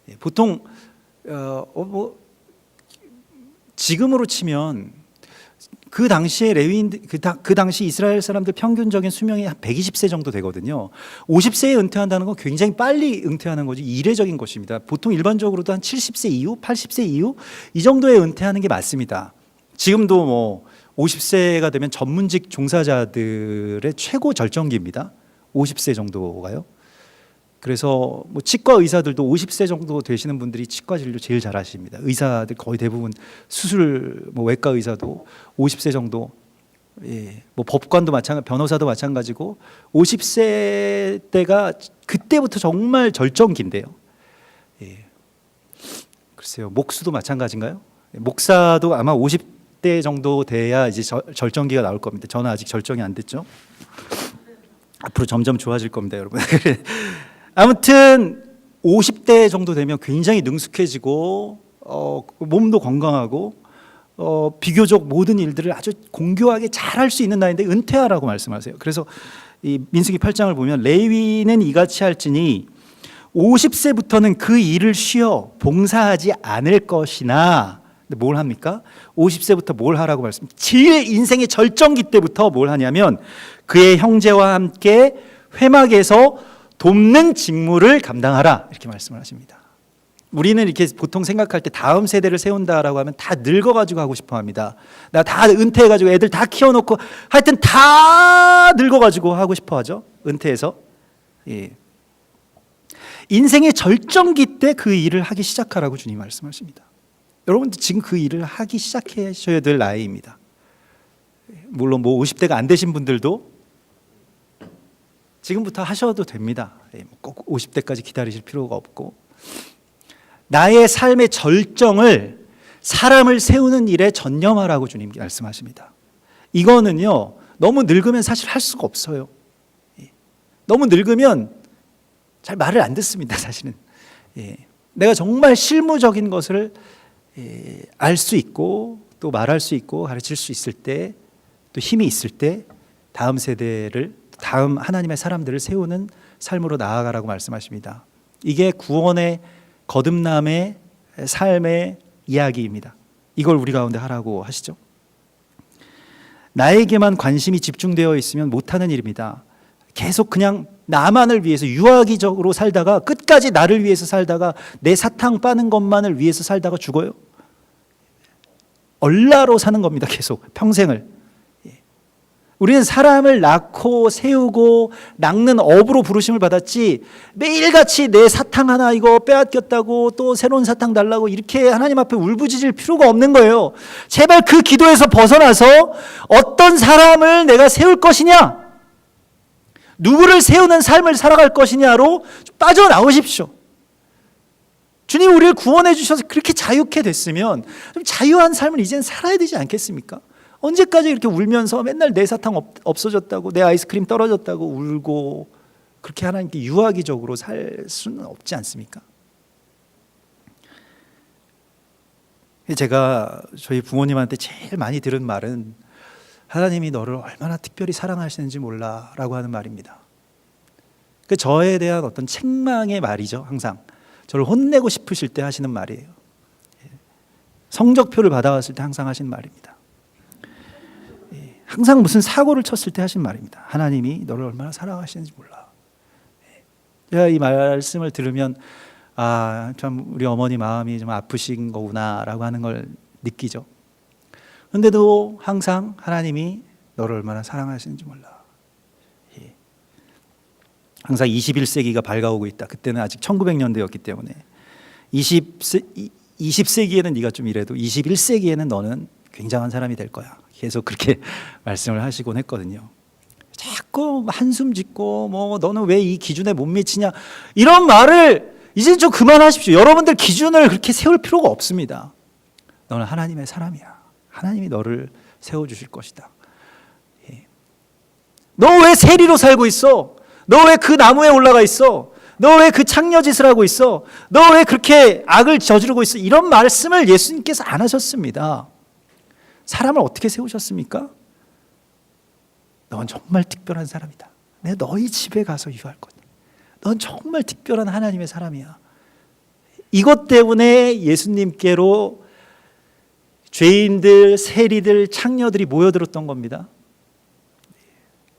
예, 보통 지금으로 치면 그 당시에 레위인들 그 당시 이스라엘 사람들 평균적인 수명이 한 120세 정도 되거든요. 50세에 은퇴한다는 건 굉장히 빨리 은퇴하는 거지 이례적인 것입니다. 보통 일반적으로도 한 70세 이후, 80세 이후 이 정도에 은퇴하는 게 맞습니다. 지금도 뭐 50세가 되면 전문직 종사자들의 최고 절정기입니다. 50세 정도가요. 그래서 뭐 치과 의사들도 50세 정도 되시는 분들이 치과 진료 제일 잘하십니다. 의사들 거의 대부분 수술 뭐 외과 의사도 50세 정도, 예, 뭐 법관도 마찬가지, 변호사도 마찬가지고 50세 때가 그때부터 정말 절정기인데요. 예. 글쎄요, 목수도 마찬가지인가요? 목사도 아마 50대 정도 돼야 이제 절정기가 나올 겁니다. 저는 아직 절정이 안 됐죠. 앞으로 점점 좋아질 겁니다, 여러분. 아무튼 50대 정도 되면 굉장히 능숙해지고 몸도 건강하고 비교적 모든 일들을 아주 공교하게 잘할 수 있는 나이인데 은퇴하라고 말씀하세요. 그래서 이 민수기 8장을 보면 레위는 이같이 할지니 50세부터는 그 일을 쉬어 봉사하지 않을 것이나, 근데 뭘 합니까? 50세부터 뭘 하라고 말씀? 제일 인생의 절정기 때부터 뭘 하냐면 그의 형제와 함께 회막에서 돕는 직무를 감당하라, 이렇게 말씀을 하십니다. 우리는 이렇게 보통 생각할 때 다음 세대를 세운다라고 하면 다 늙어가지고 하고 싶어 합니다. 나 다 은퇴해가지고 애들 다 키워놓고 하여튼 다 늙어가지고 하고 싶어 하죠. 은퇴해서. 예. 인생의 절정기 때 그 일을 하기 시작하라고 주님 말씀하십니다. 여러분들 지금 그 일을 하기 시작하셔야 될 나이입니다. 물론 뭐 50대가 안 되신 분들도 지금부터 하셔도 됩니다. 꼭 50대까지 기다리실 필요가 없고, 나의 삶의 절정을 사람을 세우는 일에 전념하라고 주님 말씀하십니다. 이거는요 너무 늙으면 사실 할 수가 없어요. 너무 늙으면 잘 말을 안 듣습니다, 사실은. 내가 정말 실무적인 것을 알 수 있고 또 말할 수 있고 가르칠 수 있을 때, 또 힘이 있을 때 다음 세대를, 다음 하나님의 사람들을 세우는 삶으로 나아가라고 말씀하십니다. 이게 구원의 거듭남의 삶의 이야기입니다. 이걸 우리 가운데 하라고 하시죠. 나에게만 관심이 집중되어 있으면 못하는 일입니다. 계속 그냥 나만을 위해서 유아기적으로 살다가, 끝까지 나를 위해서 살다가 내 사탕 빠는 것만을 위해서 살다가 죽어요. 얼라로 사는 겁니다. 계속 평생을. 우리는 사람을 낳고 세우고 낚는 업으로 부르심을 받았지, 매일같이 내 사탕 하나 이거 빼앗겼다고 또 새로운 사탕 달라고 이렇게 하나님 앞에 울부짖을 필요가 없는 거예요. 제발 그 기도에서 벗어나서 어떤 사람을 내가 세울 것이냐, 누구를 세우는 삶을 살아갈 것이냐로 빠져나오십시오. 주님 우리를 구원해 주셔서 그렇게 자유케 됐으면 좀 자유한 삶을 이제는 살아야 되지 않겠습니까? 언제까지 이렇게 울면서 맨날 내 사탕 없어졌다고, 내 아이스크림 떨어졌다고 울고 그렇게 하나님께 유아기적으로 살 수는 없지 않습니까? 제가 저희 부모님한테 제일 많이 들은 말은 하나님이 너를 얼마나 특별히 사랑하시는지 몰라 라고 하는 말입니다. 그 저에 대한 어떤 책망의 말이죠. 항상 저를 혼내고 싶으실 때 하시는 말이에요. 성적표를 받아왔을 때 항상 하시는 말입니다. 항상 무슨 사고를 쳤을 때 하신 말입니다. 하나님이 너를 얼마나 사랑하시는지 몰라. 제가 이 말씀을 들으면 참 우리 어머니 마음이 좀 아프신 거구나라고 하는 걸 느끼죠. 그런데도 항상 하나님이 너를 얼마나 사랑하시는지 몰라. 항상 21세기가 밝아오고 있다. 그때는 아직 1900년대였기 때문에 20세기에는 네가 좀 이래도 21세기에는 너는 굉장한 사람이 될 거야. 계속 그렇게 말씀을 하시곤 했거든요. 자꾸 한숨 짓고 뭐 너는 왜 이 기준에 못 미치냐, 이런 말을 이제 좀 그만하십시오. 여러분들 기준을 그렇게 세울 필요가 없습니다. 너는 하나님의 사람이야. 하나님이 너를 세워주실 것이다. 너 왜 세리로 살고 있어? 너 왜 그 나무에 올라가 있어? 너 왜 그 창녀짓을 하고 있어? 너 왜 그렇게 악을 저지르고 있어? 이런 말씀을 예수님께서 안 하셨습니다. 사람을 어떻게 세우셨습니까? 넌 정말 특별한 사람이다. 내가 너희 집에 가서 유할 거다. 넌 정말 특별한 하나님의 사람이야. 이것 때문에 예수님께로 죄인들, 세리들, 창녀들이 모여들었던 겁니다.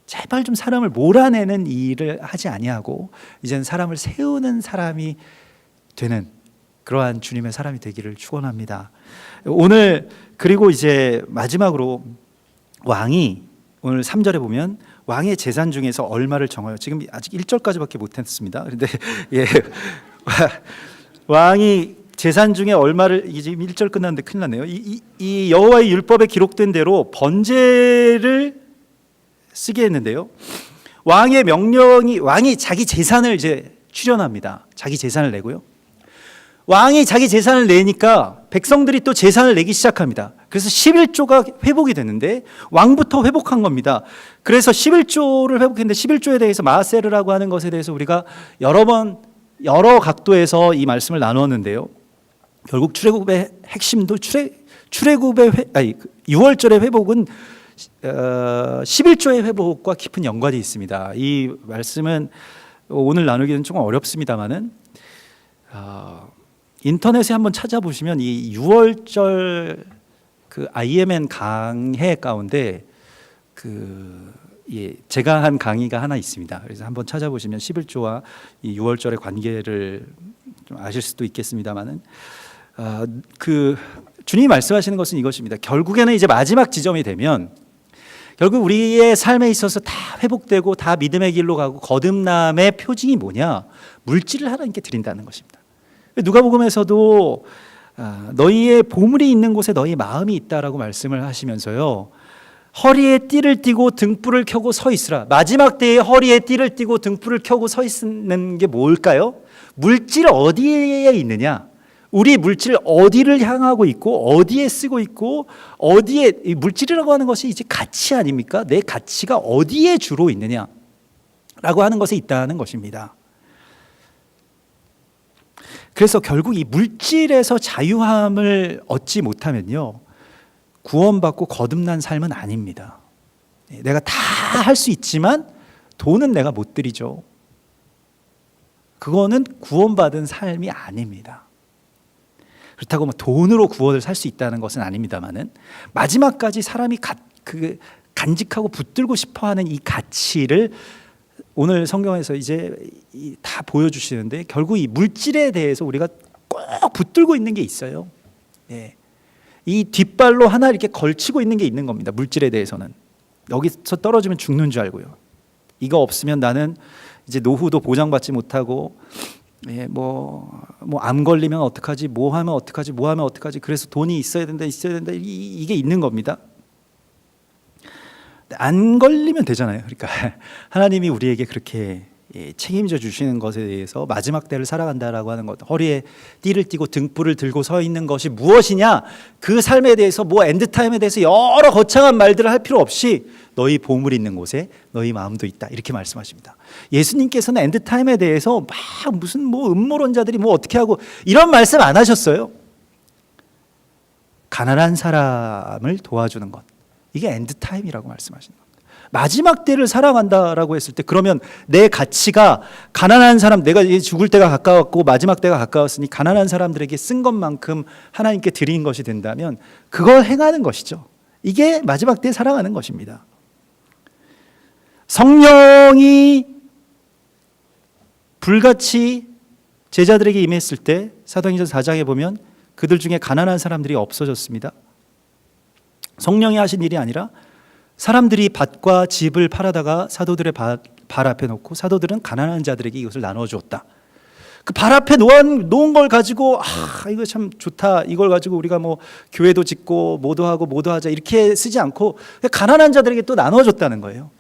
제발 좀 사람을 몰아내는 일을 하지 아니하고 이제는 사람을 세우는 사람이 되는 그러한 주님의 사람이 되기를 축원합니다. 오늘 그리고 이제 마지막으로 왕이 오늘 3절에 보면 왕의 재산 중에서 얼마를 정하여, 지금 아직 1절까지밖에 못했습니다. 그런데 예, 왕이 재산 중에 얼마를, 이게 지금 1절 끝났는데 큰일 났네요. 이 여호와의 율법에 기록된 대로 번제를 쓰게 했는데요. 왕의 명령이, 왕이 자기 재산을 이제 출연합니다. 자기 재산을 내고요. 왕이 자기 재산을 내니까 백성들이 또 재산을 내기 시작합니다. 그래서 11조가 회복이 됐는데 왕부터 회복한 겁니다. 그래서 11조를 회복했는데 11조에 대해서 마세르라고 하는 것에 대해서 우리가 여러 각도에서 이 말씀을 나누었는데요. 결국 출애굽의 핵심도 출애굽의 6월절의 회복은 11조의 회복과 깊은 연관이 있습니다. 이 말씀은 오늘 나누기는 조금 어렵습니다만은 인터넷에 한번 찾아보시면 이 6월절 그 IMN 강해 가운데 제가 한 강의가 하나 있습니다. 그래서 한번 찾아보시면 11조와 이 6월절의 관계를 좀 아실 수도 있겠습니다만은 주님이 말씀하시는 것은 이것입니다. 결국에는 이제 마지막 지점이 되면 결국 우리의 삶에 있어서 다 회복되고 다 믿음의 길로 가고 거듭남의 표징이 뭐냐? 물질을 하나님께 드린다는 것입니다. 누가복음에서도 너희의 보물이 있는 곳에 너희 마음이 있다라고 말씀을 하시면서요. 허리에 띠를 띠고 등불을 켜고 서 있으라. 마지막 때에 허리에 띠를 띠고 등불을 켜고 서 있는 게 뭘까요? 물질 어디에 있느냐? 우리 물질 어디를 향하고 있고 어디에 쓰고 있고 어디에, 이 물질이라고 하는 것이 이제 가치 아닙니까? 내 가치가 어디에 주로 있느냐라고 하는 것에 있다는 것입니다. 그래서 결국 이 물질에서 자유함을 얻지 못하면요, 구원받고 거듭난 삶은 아닙니다. 내가 다 할 수 있지만 돈은 내가 못 드리죠. 그거는 구원받은 삶이 아닙니다. 그렇다고 뭐 돈으로 구원을 살 수 있다는 것은 아닙니다만은 마지막까지 사람이 간직하고 붙들고 싶어하는 이 가치를 오늘 성경에서 이제 다 보여주시는데 결국 이 물질에 대해서 우리가 꼭 붙들고 있는 게 있어요. 예. 이 뒷발로 하나 이렇게 걸치고 있는 게 있는 겁니다. 물질에 대해서는 여기서 떨어지면 죽는 줄 알고요. 이거 없으면 나는 이제 노후도 보장받지 못하고 암 걸리면 어떡하지, 뭐 하면 어떡하지, 그래서 돈이 있어야 된다, 이게 있는 겁니다. 안 걸리면 되잖아요. 그러니까 하나님이 우리에게 그렇게 책임져 주시는 것에 대해서 마지막 때를 살아간다라고 하는 것, 허리에 띠를 띠고 등불을 들고 서 있는 것이 무엇이냐, 그 삶에 대해서 엔드타임에 대해서 여러 거창한 말들을 할 필요 없이 너희 보물이 있는 곳에 너희 마음도 있다, 이렇게 말씀하십니다. 예수님께서는 엔드타임에 대해서 막 무슨 음모론자들이 어떻게 하고 이런 말씀 안 하셨어요. 가난한 사람을 도와주는 것, 이게 엔드타임이라고 말씀하시는 겁니다. 마지막 때를 살아간다라고 했을 때 그러면 내 가치가 가난한 사람, 내가 죽을 때가 가까웠고 마지막 때가 가까웠으니 가난한 사람들에게 쓴 것만큼 하나님께 드린 것이 된다면 그걸 행하는 것이죠. 이게 마지막 때에 살아가는 것입니다. 성령이 불같이 제자들에게 임했을 때 사도행전 4장에 보면 그들 중에 가난한 사람들이 없어졌습니다. 성령이 하신 일이 아니라 사람들이 밭과 집을 팔아다가 사도들의 발 앞에 놓고 사도들은 가난한 자들에게 이것을 나눠 주었다. 그 발 앞에 놓은 걸 가지고 이거 참 좋다, 이걸 가지고 우리가 교회도 짓고 뭐도 하고 뭐도 하자 이렇게 쓰지 않고 가난한 자들에게 또 나눠 줬다는 거예요.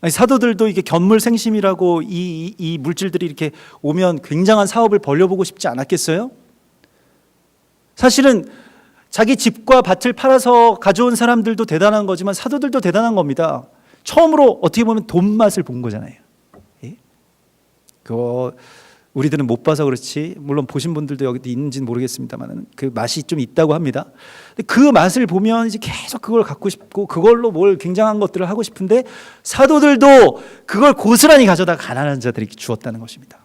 아니, 사도들도 이게 견물생심이라고 이 물질들이 이렇게 오면 굉장한 사업을 벌려보고 싶지 않았겠어요? 사실은 자기 집과 밭을 팔아서 가져온 사람들도 대단한 거지만 사도들도 대단한 겁니다. 처음으로 어떻게 보면 돈 맛을 본 거잖아요. 예? 그거 우리들은 못 봐서 그렇지, 물론 보신 분들도 여기 있는지는 모르겠습니다만 그 맛이 좀 있다고 합니다. 근데 그 맛을 보면 이제 계속 그걸 갖고 싶고 그걸로 뭘 굉장한 것들을 하고 싶은데 사도들도 그걸 고스란히 가져다 가난한 자들에게 주었다는 것입니다.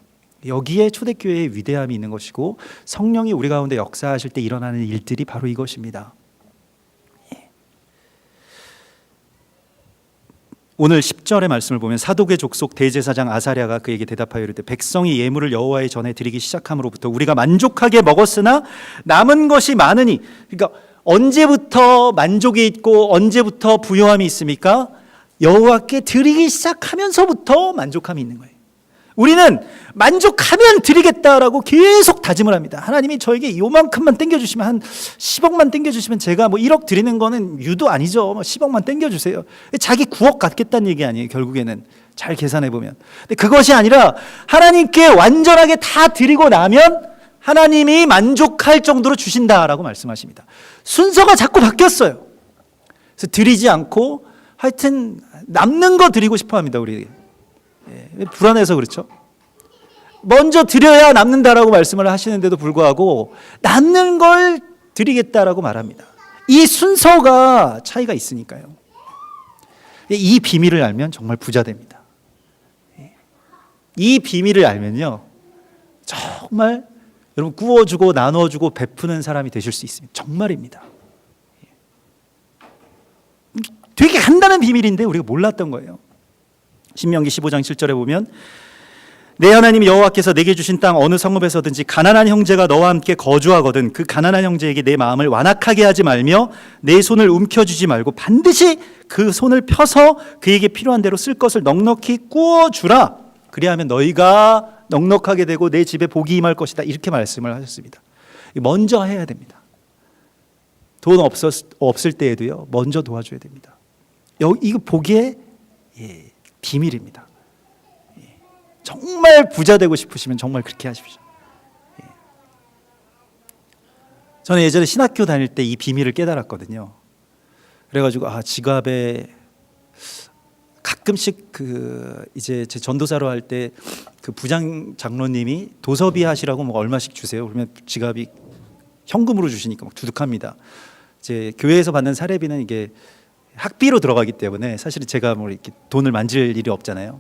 여기에 초대교회의 위대함이 있는 것이고 성령이 우리 가운데 역사하실 때 일어나는 일들이 바로 이것입니다. 오늘 10절의 말씀을 보면 사독의 족속 대제사장 아사랴가 그에게 대답하여 이르되 백성이 예물을 여호와의 전에 드리기 시작함으로부터 우리가 만족하게 먹었으나 남은 것이 많으니, 그러니까 언제부터 만족이 있고 언제부터 부요함이 있습니까? 여호와께 드리기 시작하면서부터 만족함이 있는 거예요. 우리는 만족하면 드리겠다라고 계속 다짐을 합니다. 하나님이 저에게 요만큼만 땡겨주시면, 한 10억만 땡겨주시면 제가 뭐 1억 드리는 거는 유도 아니죠. 10억만 땡겨주세요. 자기 9억 갖겠다는 얘기 아니에요. 결국에는 잘 계산해보면. 근데 그것이 아니라 하나님께 완전하게 다 드리고 나면 하나님이 만족할 정도로 주신다라고 말씀하십니다. 순서가 자꾸 바뀌었어요. 그래서 드리지 않고 하여튼 남는 거 드리고 싶어 합니다. 우리 불안해서 그렇죠. 먼저 드려야 남는다라고 말씀을 하시는데도 불구하고 남는 걸 드리겠다라고 말합니다. 이 순서가 차이가 있으니까요. 이 비밀을 알면 정말 부자 됩니다. 이 비밀을 알면요, 정말 여러분 구워주고 나눠주고 베푸는 사람이 되실 수 있습니다. 정말입니다. 되게 간단한 비밀인데 우리가 몰랐던 거예요. 신명기 15장 7절에 보면 내 하나님 여호와께서 내게 주신 땅 어느 성읍에서든지 가난한 형제가 너와 함께 거주하거든 그 가난한 형제에게 내 마음을 완악하게 하지 말며 내 손을 움켜쥐지 말고 반드시 그 손을 펴서 그에게 필요한 대로 쓸 것을 넉넉히 구워주라. 그리하면 너희가 넉넉하게 되고 내 집에 복이 임할 것이다. 이렇게 말씀을 하셨습니다. 먼저 해야 됩니다. 돈 없을 때에도요, 먼저 도와줘야 됩니다. 이거 복의 비밀입니다. 정말 부자 되고 싶으시면 정말 그렇게 하십시오. 저는 예전에 신학교 다닐 때 이 비밀을 깨달았거든요. 그래가지고 지갑에 가끔씩 이제 제 전도사로 할 때 그 부장 장로님이 도서비 하시라고 뭐 얼마씩 주세요. 그러면 지갑이 현금으로 주시니까 막 두둑합니다. 제 교회에서 받는 사례비는 이게 학비로 들어가기 때문에 사실은 제가 뭐 이렇게 돈을 만질 일이 없잖아요.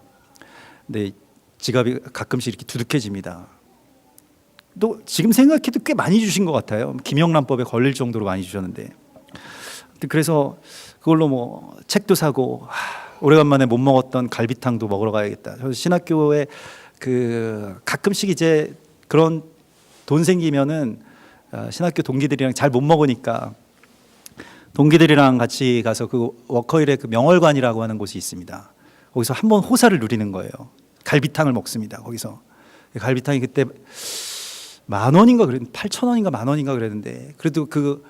근데 지갑이 가끔씩 이렇게 두둑해집니다. 또 지금 생각해도 꽤 많이 주신 것 같아요. 김영란법에 걸릴 정도로 많이 주셨는데, 그래서 그걸로 뭐 책도 사고 오래간만에 못 먹었던 갈비탕도 먹으러 가야겠다. 저 신학교에 가끔씩 이제 그런 돈 생기면은 신학교 동기들이랑 잘 못 먹으니까 동기들이랑 같이 가서 그 워커힐에 그 명월관이라고 하는 곳이 있습니다. 거기서 한번 호사를 누리는 거예요. 갈비탕을 먹습니다. 거기서 갈비탕이 그때 10,000원인가 그랬는데 8,000원인가 10,000원인가 그랬는데, 그래도 그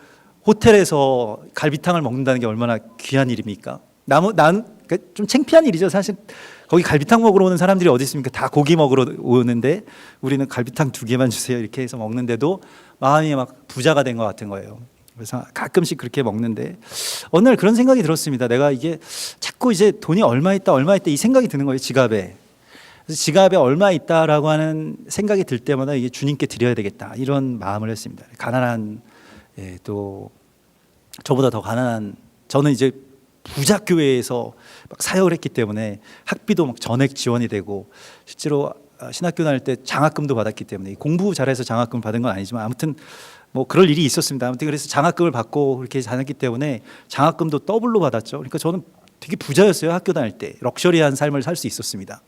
호텔에서 갈비탕을 먹는다는 게 얼마나 귀한 일입니까? 난 좀 창피한 일이죠. 사실 거기 갈비탕 먹으러 오는 사람들이 어디 있습니까? 다 고기 먹으러 오는데 우리는 갈비탕 2개만 주세요 이렇게 해서 먹는데도 마음이 막 부자가 된 것 같은 거예요. 그래서 가끔씩 그렇게 먹는데 어느 날 그런 생각이 들었습니다. 내가 이게 자꾸 이제 돈이 얼마 있다 이 생각이 드는 거예요. 지갑에. 그래서 지갑에 얼마 있다라고 하는 생각이 들 때마다 이게 주님께 드려야 되겠다 이런 마음을 했습니다. 가난한, 또 저보다 더 가난한, 저는 이제 부자 교회에서 막 사역을 했기 때문에 학비도 막 전액 지원이 되고 실제로 신학교 다닐 때 장학금도 받았기 때문에 공부 잘해서 장학금을 받은 건 아니지만 아무튼 뭐 그럴 일이 있었습니다. 아무튼 그래서 장학금을 받고 그렇게 다녔기 때문에 장학금도 더블로 받았죠. 그러니까 저는 되게 부자였어요. 학교 다닐 때 럭셔리한 삶을 살 수 있었습니다.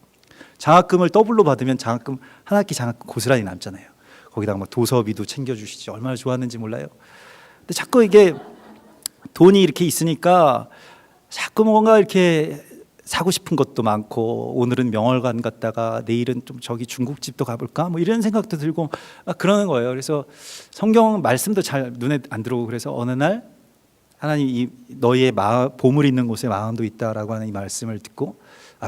장학금을 더블로 받으면 장학금 한 학기 장학금 고스란히 남잖아요. 거기다가 막 도서비도 챙겨주시지 얼마나 좋았는지 몰라요. 근데 자꾸 이게 돈이 이렇게 있으니까 자꾸 뭔가 이렇게 사고 싶은 것도 많고, 오늘은 명월관 갔다가 내일은 좀 저기 중국집도 가볼까 뭐 이런 생각도 들고 막 그러는 거예요. 그래서 성경 말씀도 잘 눈에 안 들어오고, 그래서 어느 날 하나님 너희의 보물 있는 곳에 마음도 있다라고 하는 이 말씀을 듣고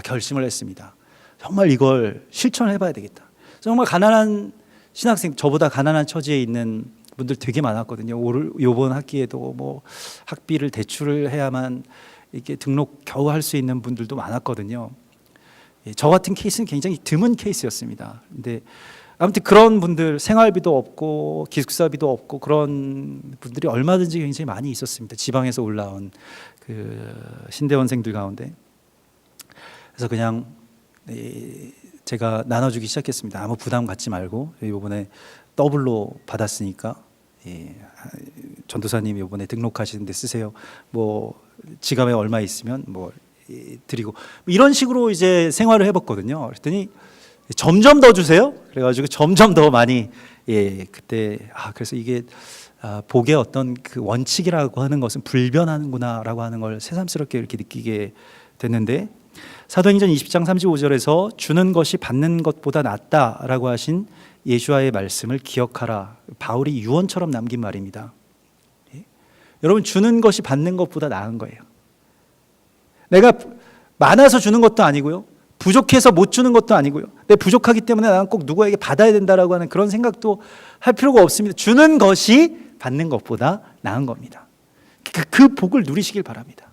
결심을 했습니다. 정말 이걸 실천해봐야 되겠다. 정말 가난한 신학생, 저보다 가난한 처지에 있는 분들 되게 많았거든요. 요번 학기에도 뭐 학비를 대출을 해야만 이렇게 등록 겨우 할 수 있는 분들도 많았거든요. 저 같은 케이스는 굉장히 드문 케이스였습니다. 근데 아무튼 그런 분들, 생활비도 없고 기숙사비도 없고 그런 분들이 얼마든지 굉장히 많이 있었습니다. 지방에서 올라온 그 신대원생들 가운데. 그래서 그냥 제가 나눠주기 시작했습니다. 아무 부담 갖지 말고 이번에 더블로 받았으니까 전도사님 이번에 등록하시는데 쓰세요. 뭐 지갑에 얼마 있으면 뭐 드리고 이런 식으로 이제 생활을 해봤거든요. 그랬더니 점점 더 주세요. 그래가지고 점점 더 많이 그때 그래서 이게 복의 어떤 그 원칙이라고 하는 것은 불변하는구나라고 하는 걸 새삼스럽게 이렇게 느끼게 됐는데 사도행전 20장 35절에서 주는 것이 받는 것보다 낫다라고 하신 예수와의 말씀을 기억하라. 바울이 유언처럼 남긴 말입니다. 여러분 주는 것이 받는 것보다 나은 거예요. 내가 많아서 주는 것도 아니고요. 부족해서 못 주는 것도 아니고요. 내가 부족하기 때문에 나는 꼭 누구에게 받아야 된다라고 하는 그런 생각도 할 필요가 없습니다. 주는 것이 받는 것보다 나은 겁니다. 그 복을 누리시길 바랍니다.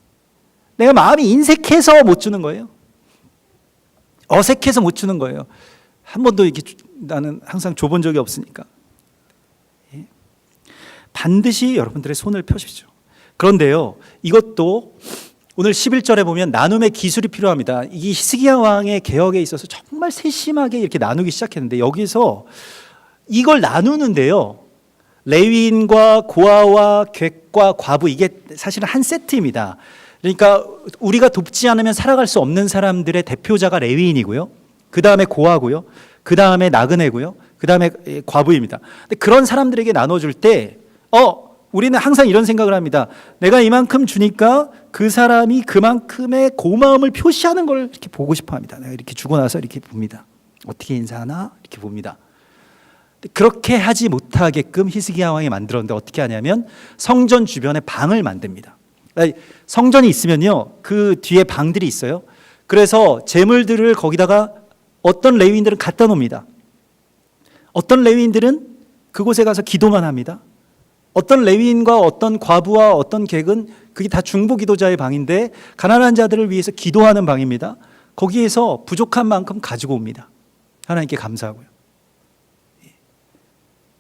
내가 마음이 인색해서 못 주는 거예요. 어색해서 못 주는 거예요. 한 번도 이렇게 나는 항상 줘본 적이 없으니까. 반드시 여러분들의 손을 펴십시오. 그런데요, 이것도 오늘 11절에 보면 나눔의 기술이 필요합니다. 이 히스기야 왕의 개혁에 있어서 정말 세심하게 이렇게 나누기 시작했는데 여기서 이걸 나누는데요, 레위인과 고아와 객과 과부, 이게 사실은 한 세트입니다. 그러니까 우리가 돕지 않으면 살아갈 수 없는 사람들의 대표자가 레위인이고요, 그 다음에 고아고요, 그 다음에 나그네고요, 그 다음에 과부입니다. 근데 그런 사람들에게 나눠줄 때 우리는 항상 이런 생각을 합니다. 내가 이만큼 주니까 그 사람이 그만큼의 고마움을 표시하는 걸 이렇게 보고 싶어 합니다. 내가 이렇게 주고 나서 이렇게 봅니다. 어떻게 인사하나 이렇게 봅니다. 그렇게 하지 못하게끔 히스기야 왕이 만들었는데 어떻게 하냐면 성전 주변에 방을 만듭니다. 성전이 있으면요, 그 뒤에 방들이 있어요. 그래서 재물들을 거기다가 어떤 레위인들은 갖다 놓습니다. 어떤 레위인들은 그곳에 가서 기도만 합니다. 어떤 레위인과 어떤 과부와 어떤 객은 그게 다 중보 기도자의 방인데 가난한 자들을 위해서 기도하는 방입니다. 거기에서 부족한 만큼 가지고 옵니다. 하나님께 감사하고요.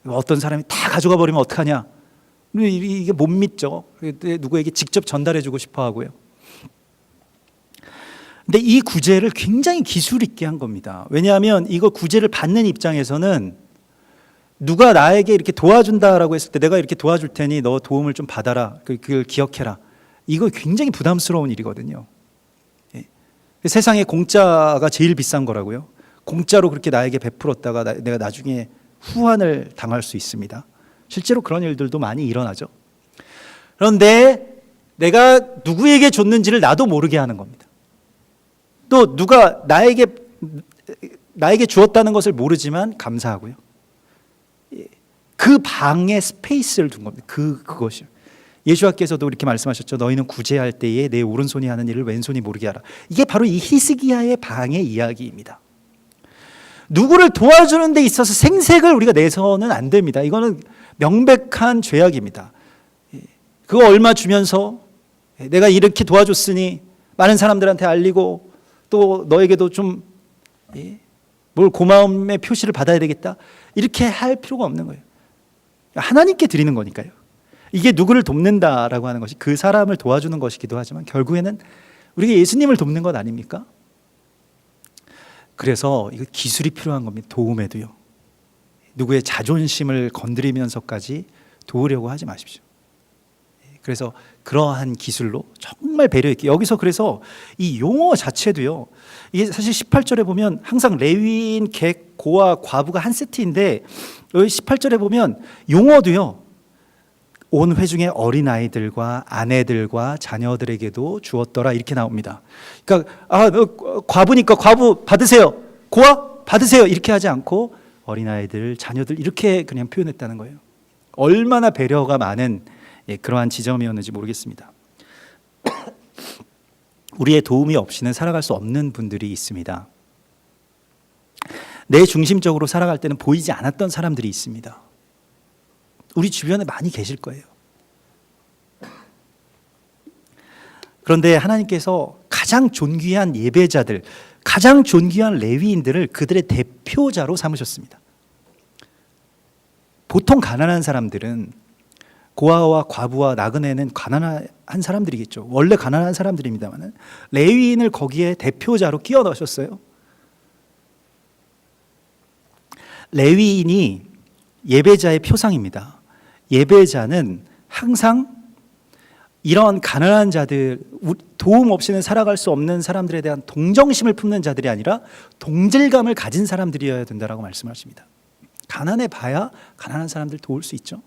어떤 사람이 다 가져가 버리면 어떡하냐? 이게 못 믿죠. 누구에게 직접 전달해 주고 싶어 하고요. 근데 이 구제를 굉장히 기술 있게 한 겁니다. 왜냐하면 이거 구제를 받는 입장에서는 누가 나에게 이렇게 도와준다라고 했을 때 내가 이렇게 도와줄 테니 너 도움을 좀 받아라. 그걸 기억해라. 이거 굉장히 부담스러운 일이거든요. 세상에 공짜가 제일 비싼 거라고요. 공짜로 그렇게 나에게 베풀었다가 내가 나중에 후환을 당할 수 있습니다. 실제로 그런 일들도 많이 일어나죠. 그런데 내가 누구에게 줬는지를 나도 모르게 하는 겁니다. 또 누가 나에게 주었다는 것을 모르지만 감사하고요. 그 방에 스페이스를 둔 겁니다. 그것이요. 예수께서도 이렇게 말씀하셨죠. 너희는 구제할 때에 내 오른손이 하는 일을 왼손이 모르게 하라. 이게 바로 이 히스기야의 방의 이야기입니다. 누구를 도와주는 데 있어서 생색을 우리가 내서는 안 됩니다. 이거는 명백한 죄악입니다. 그거 얼마 주면서 내가 이렇게 도와줬으니 많은 사람들한테 알리고 또 너에게도 좀 뭘 고마움의 표시를 받아야 되겠다. 이렇게 할 필요가 없는 거예요. 하나님께 드리는 거니까요. 이게 누구를 돕는다라고 하는 것이 그 사람을 도와주는 것이기도 하지만 결국에는 우리가 예수님을 돕는 것 아닙니까? 그래서 이거 기술이 필요한 겁니다. 도움에도요. 누구의 자존심을 건드리면서까지 도우려고 하지 마십시오. 그래서 그러한 기술로 정말 배려 있게 여기서 그래서 이 용어 자체도요. 이게 사실 18절에 보면 항상 레위인, 객, 고아, 과부가 한 세트인데 여기 18절에 보면 용어도요. 온 회중의 어린아이들과 아내들과 자녀들에게도 주었더라 이렇게 나옵니다. 그러니까 과부니까 과부 받으세요. 고아 받으세요. 이렇게 하지 않고 어린아이들, 자녀들 이렇게 그냥 표현했다는 거예요. 얼마나 배려가 많은 그러한 지점이었는지 모르겠습니다. 우리의 도움이 없이는 살아갈 수 없는 분들이 있습니다. 내 중심적으로 살아갈 때는 보이지 않았던 사람들이 있습니다. 우리 주변에 많이 계실 거예요. 그런데 하나님께서 가장 존귀한 예배자들, 가장 존귀한 레위인들을 그들의 대표자로 삼으셨습니다. 보통 가난한 사람들은, 고아와 과부와 나그네는 가난한 사람들이겠죠. 원래 가난한 사람들입니다만 레위인을 거기에 대표자로 끼워 넣으셨어요. 레위인이 예배자의 표상입니다. 예배자는 항상 이런 가난한 자들, 도움 없이는 살아갈 수 없는 사람들에 대한 동정심을 품는 자들이 아니라 동질감을 가진 사람들이어야 된다라고 말씀하십니다. 가난해 봐야 가난한 사람들 도울 수 있죠.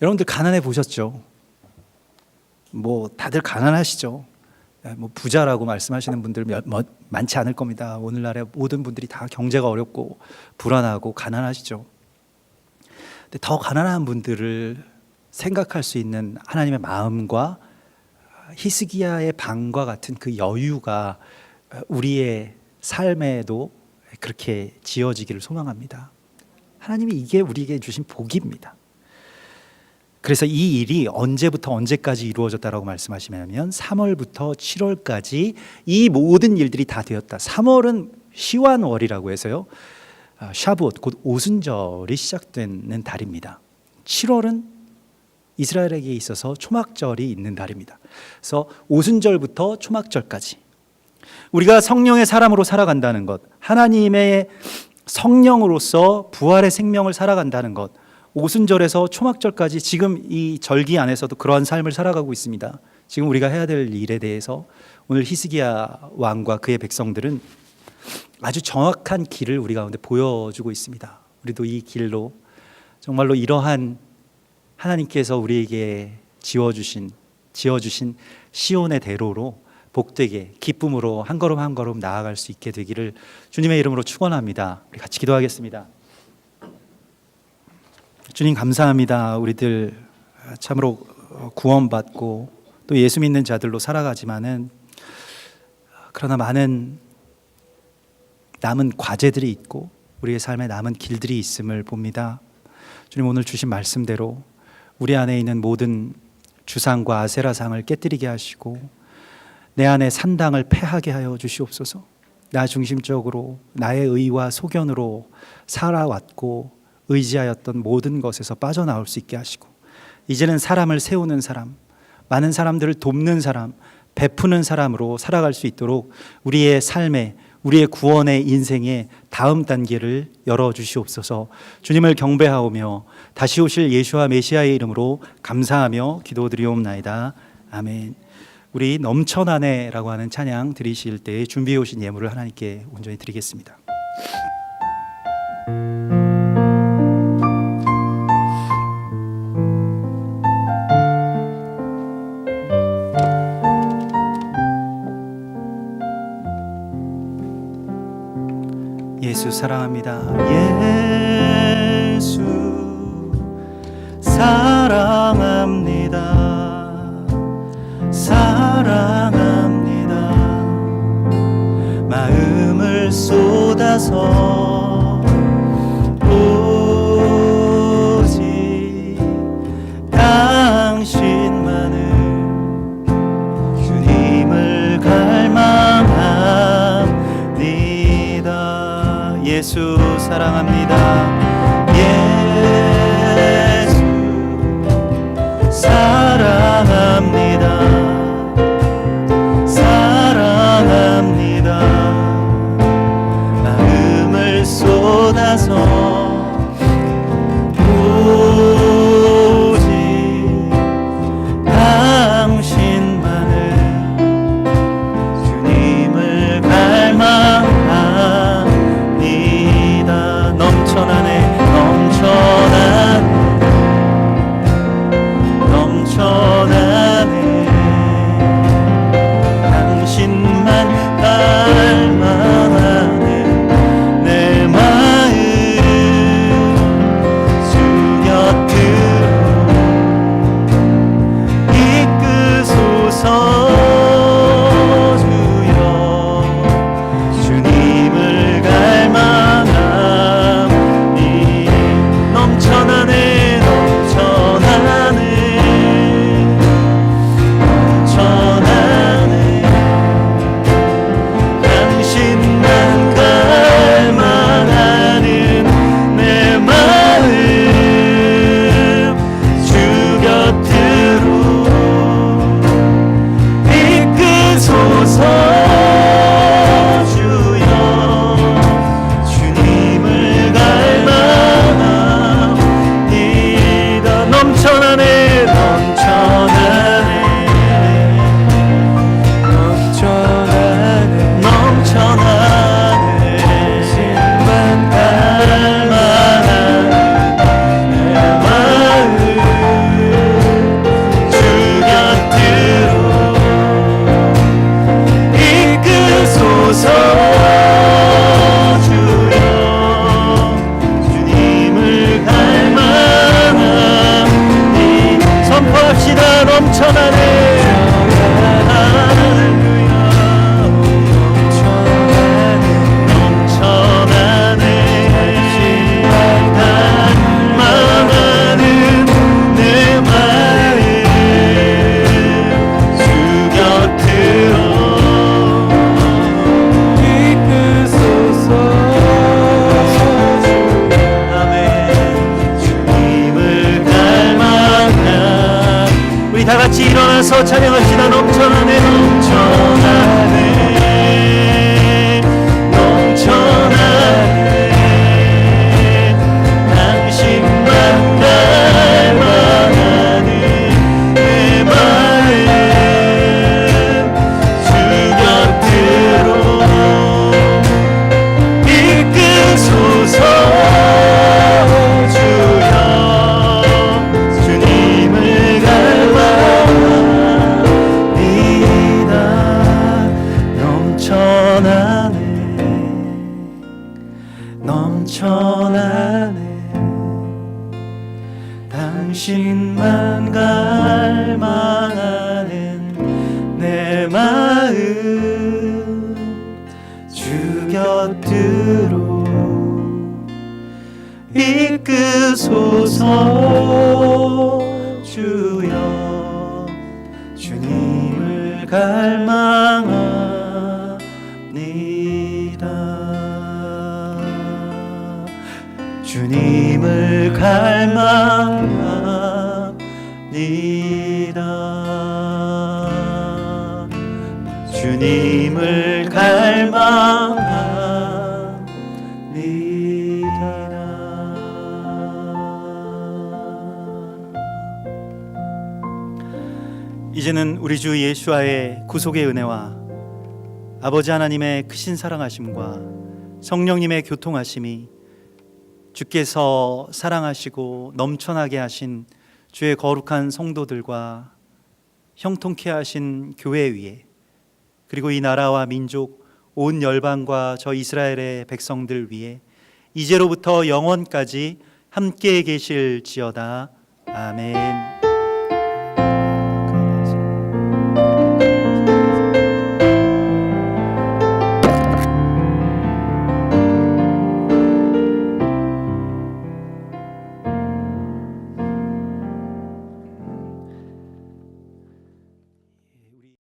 여러분들 가난해 보셨죠? 뭐 다들 가난하시죠? 뭐 부자라고 말씀하시는 분들 많지 않을 겁니다. 오늘날의 모든 분들이 다 경제가 어렵고 불안하고 가난하시죠. 근데 더 가난한 분들을 생각할 수 있는 하나님의 마음과 히스기야의 방과 같은 그 여유가 우리의 삶에도 그렇게 지어지기를 소망합니다. 하나님이 이게 우리에게 주신 복입니다. 그래서 이 일이 언제부터 언제까지 이루어졌다라고 말씀하시면 3월부터 7월까지 이 모든 일들이 다 되었다. 3월은 시완월이라고 해서요, 샤부옷 곧 오순절이 시작되는 달입니다. 7월은 이스라엘에게 있어서 초막절이 있는 달입니다. 그래서 오순절부터 초막절까지 우리가 성령의 사람으로 살아간다는 것, 하나님의 성령으로서 부활의 생명을 살아간다는 것, 오순절에서 초막절까지 지금 이 절기 안에서도 그러한 삶을 살아가고 있습니다. 지금 우리가 해야 될 일에 대해서 오늘 히스기야 왕과 그의 백성들은 아주 정확한 길을 우리 가운데 보여주고 있습니다. 우리도 이 길로 정말로 이러한 하나님께서 우리에게 지어주신 시온의 대로로 복되게 기쁨으로 한 걸음 한 걸음 나아갈 수 있게 되기를 주님의 이름으로 축원합니다. 우리 같이 기도하겠습니다. 주님 감사합니다. 우리들 참으로 구원받고 또 예수 믿는 자들로 살아가지만은 그러나 많은 남은 과제들이 있고 우리의 삶에 남은 길들이 있음을 봅니다. 주님 오늘 주신 말씀대로 우리 안에 있는 모든 주상과 아세라상을 깨뜨리게 하시고 내 안에 산당을 패하게 하여 주시옵소서. 나 중심적으로 나의 의와 소견으로 살아왔고 의지하였던 모든 것에서 빠져나올 수 있게 하시고 이제는 사람을 세우는 사람, 많은 사람들을 돕는 사람, 베푸는 사람으로 살아갈 수 있도록 우리의 삶에, 우리의 구원의 인생의 다음 단계를 열어주시옵소서. 주님을 경배하오며 다시 오실 예수와 메시아의 이름으로 감사하며 기도드리옵나이다. 아멘. 우리 넘쳐나네라고 하는 찬양 드리실 때에 준비해 오신 예물을 하나님께 온전히 드리겠습니다. 예수 사랑합니다. 예수 사랑합니다. 사랑합니다. 마음을 쏟아서 오직 당신만을 주님을 갈망합니다. 예수 사랑합니다. 예수 사랑합니다. 사랑합니다. 마음을 쏟아서 오직 당신만을 주님을 갈망합니다. 넘쳐나네 이끄소서 주여 주님을 갈망합니다. 넘쳐나네 넘쳐나네 넘쳐나네 넘쳐나네 신만 갈망하는 내 마음 주 곁으로 이끄소서 주여 주님을 갈망하니 선포합시다. 넘쳐나네 할렐루야 넘쳐나네 갈망하는 내 마음 주 곁으로 이끄소서 아멘. 주님을 갈망하 우리 다 같이 일어나서 찬양합시다. 넘쳐나네 넘쳐나네 넘쳐나네 당신만 갈망하는 내 마음 주 곁으로 이끄소서 주여 주님을 갈망합니다. 넘쳐나네 넘쳐나네 당신만 갈망하는 내 마음 주 곁으로 이끄소서 주여 주님을 갈망합니다. 주님을 갈망합니다. 주님을 갈망합니다. 이제는 우리 주 예수와의 구속의 은혜와 아버지 하나님의 크신 사랑하심과 성령님의 교통하심이 주께서 사랑하시고 넘쳐나게 하신 주의 거룩한 성도들과 형통케 하신 교회 위에 그리고 이 나라와 민족 온 열방과 저 이스라엘의 백성들 위에 이제로부터 영원까지 함께 계실지어다. 아멘.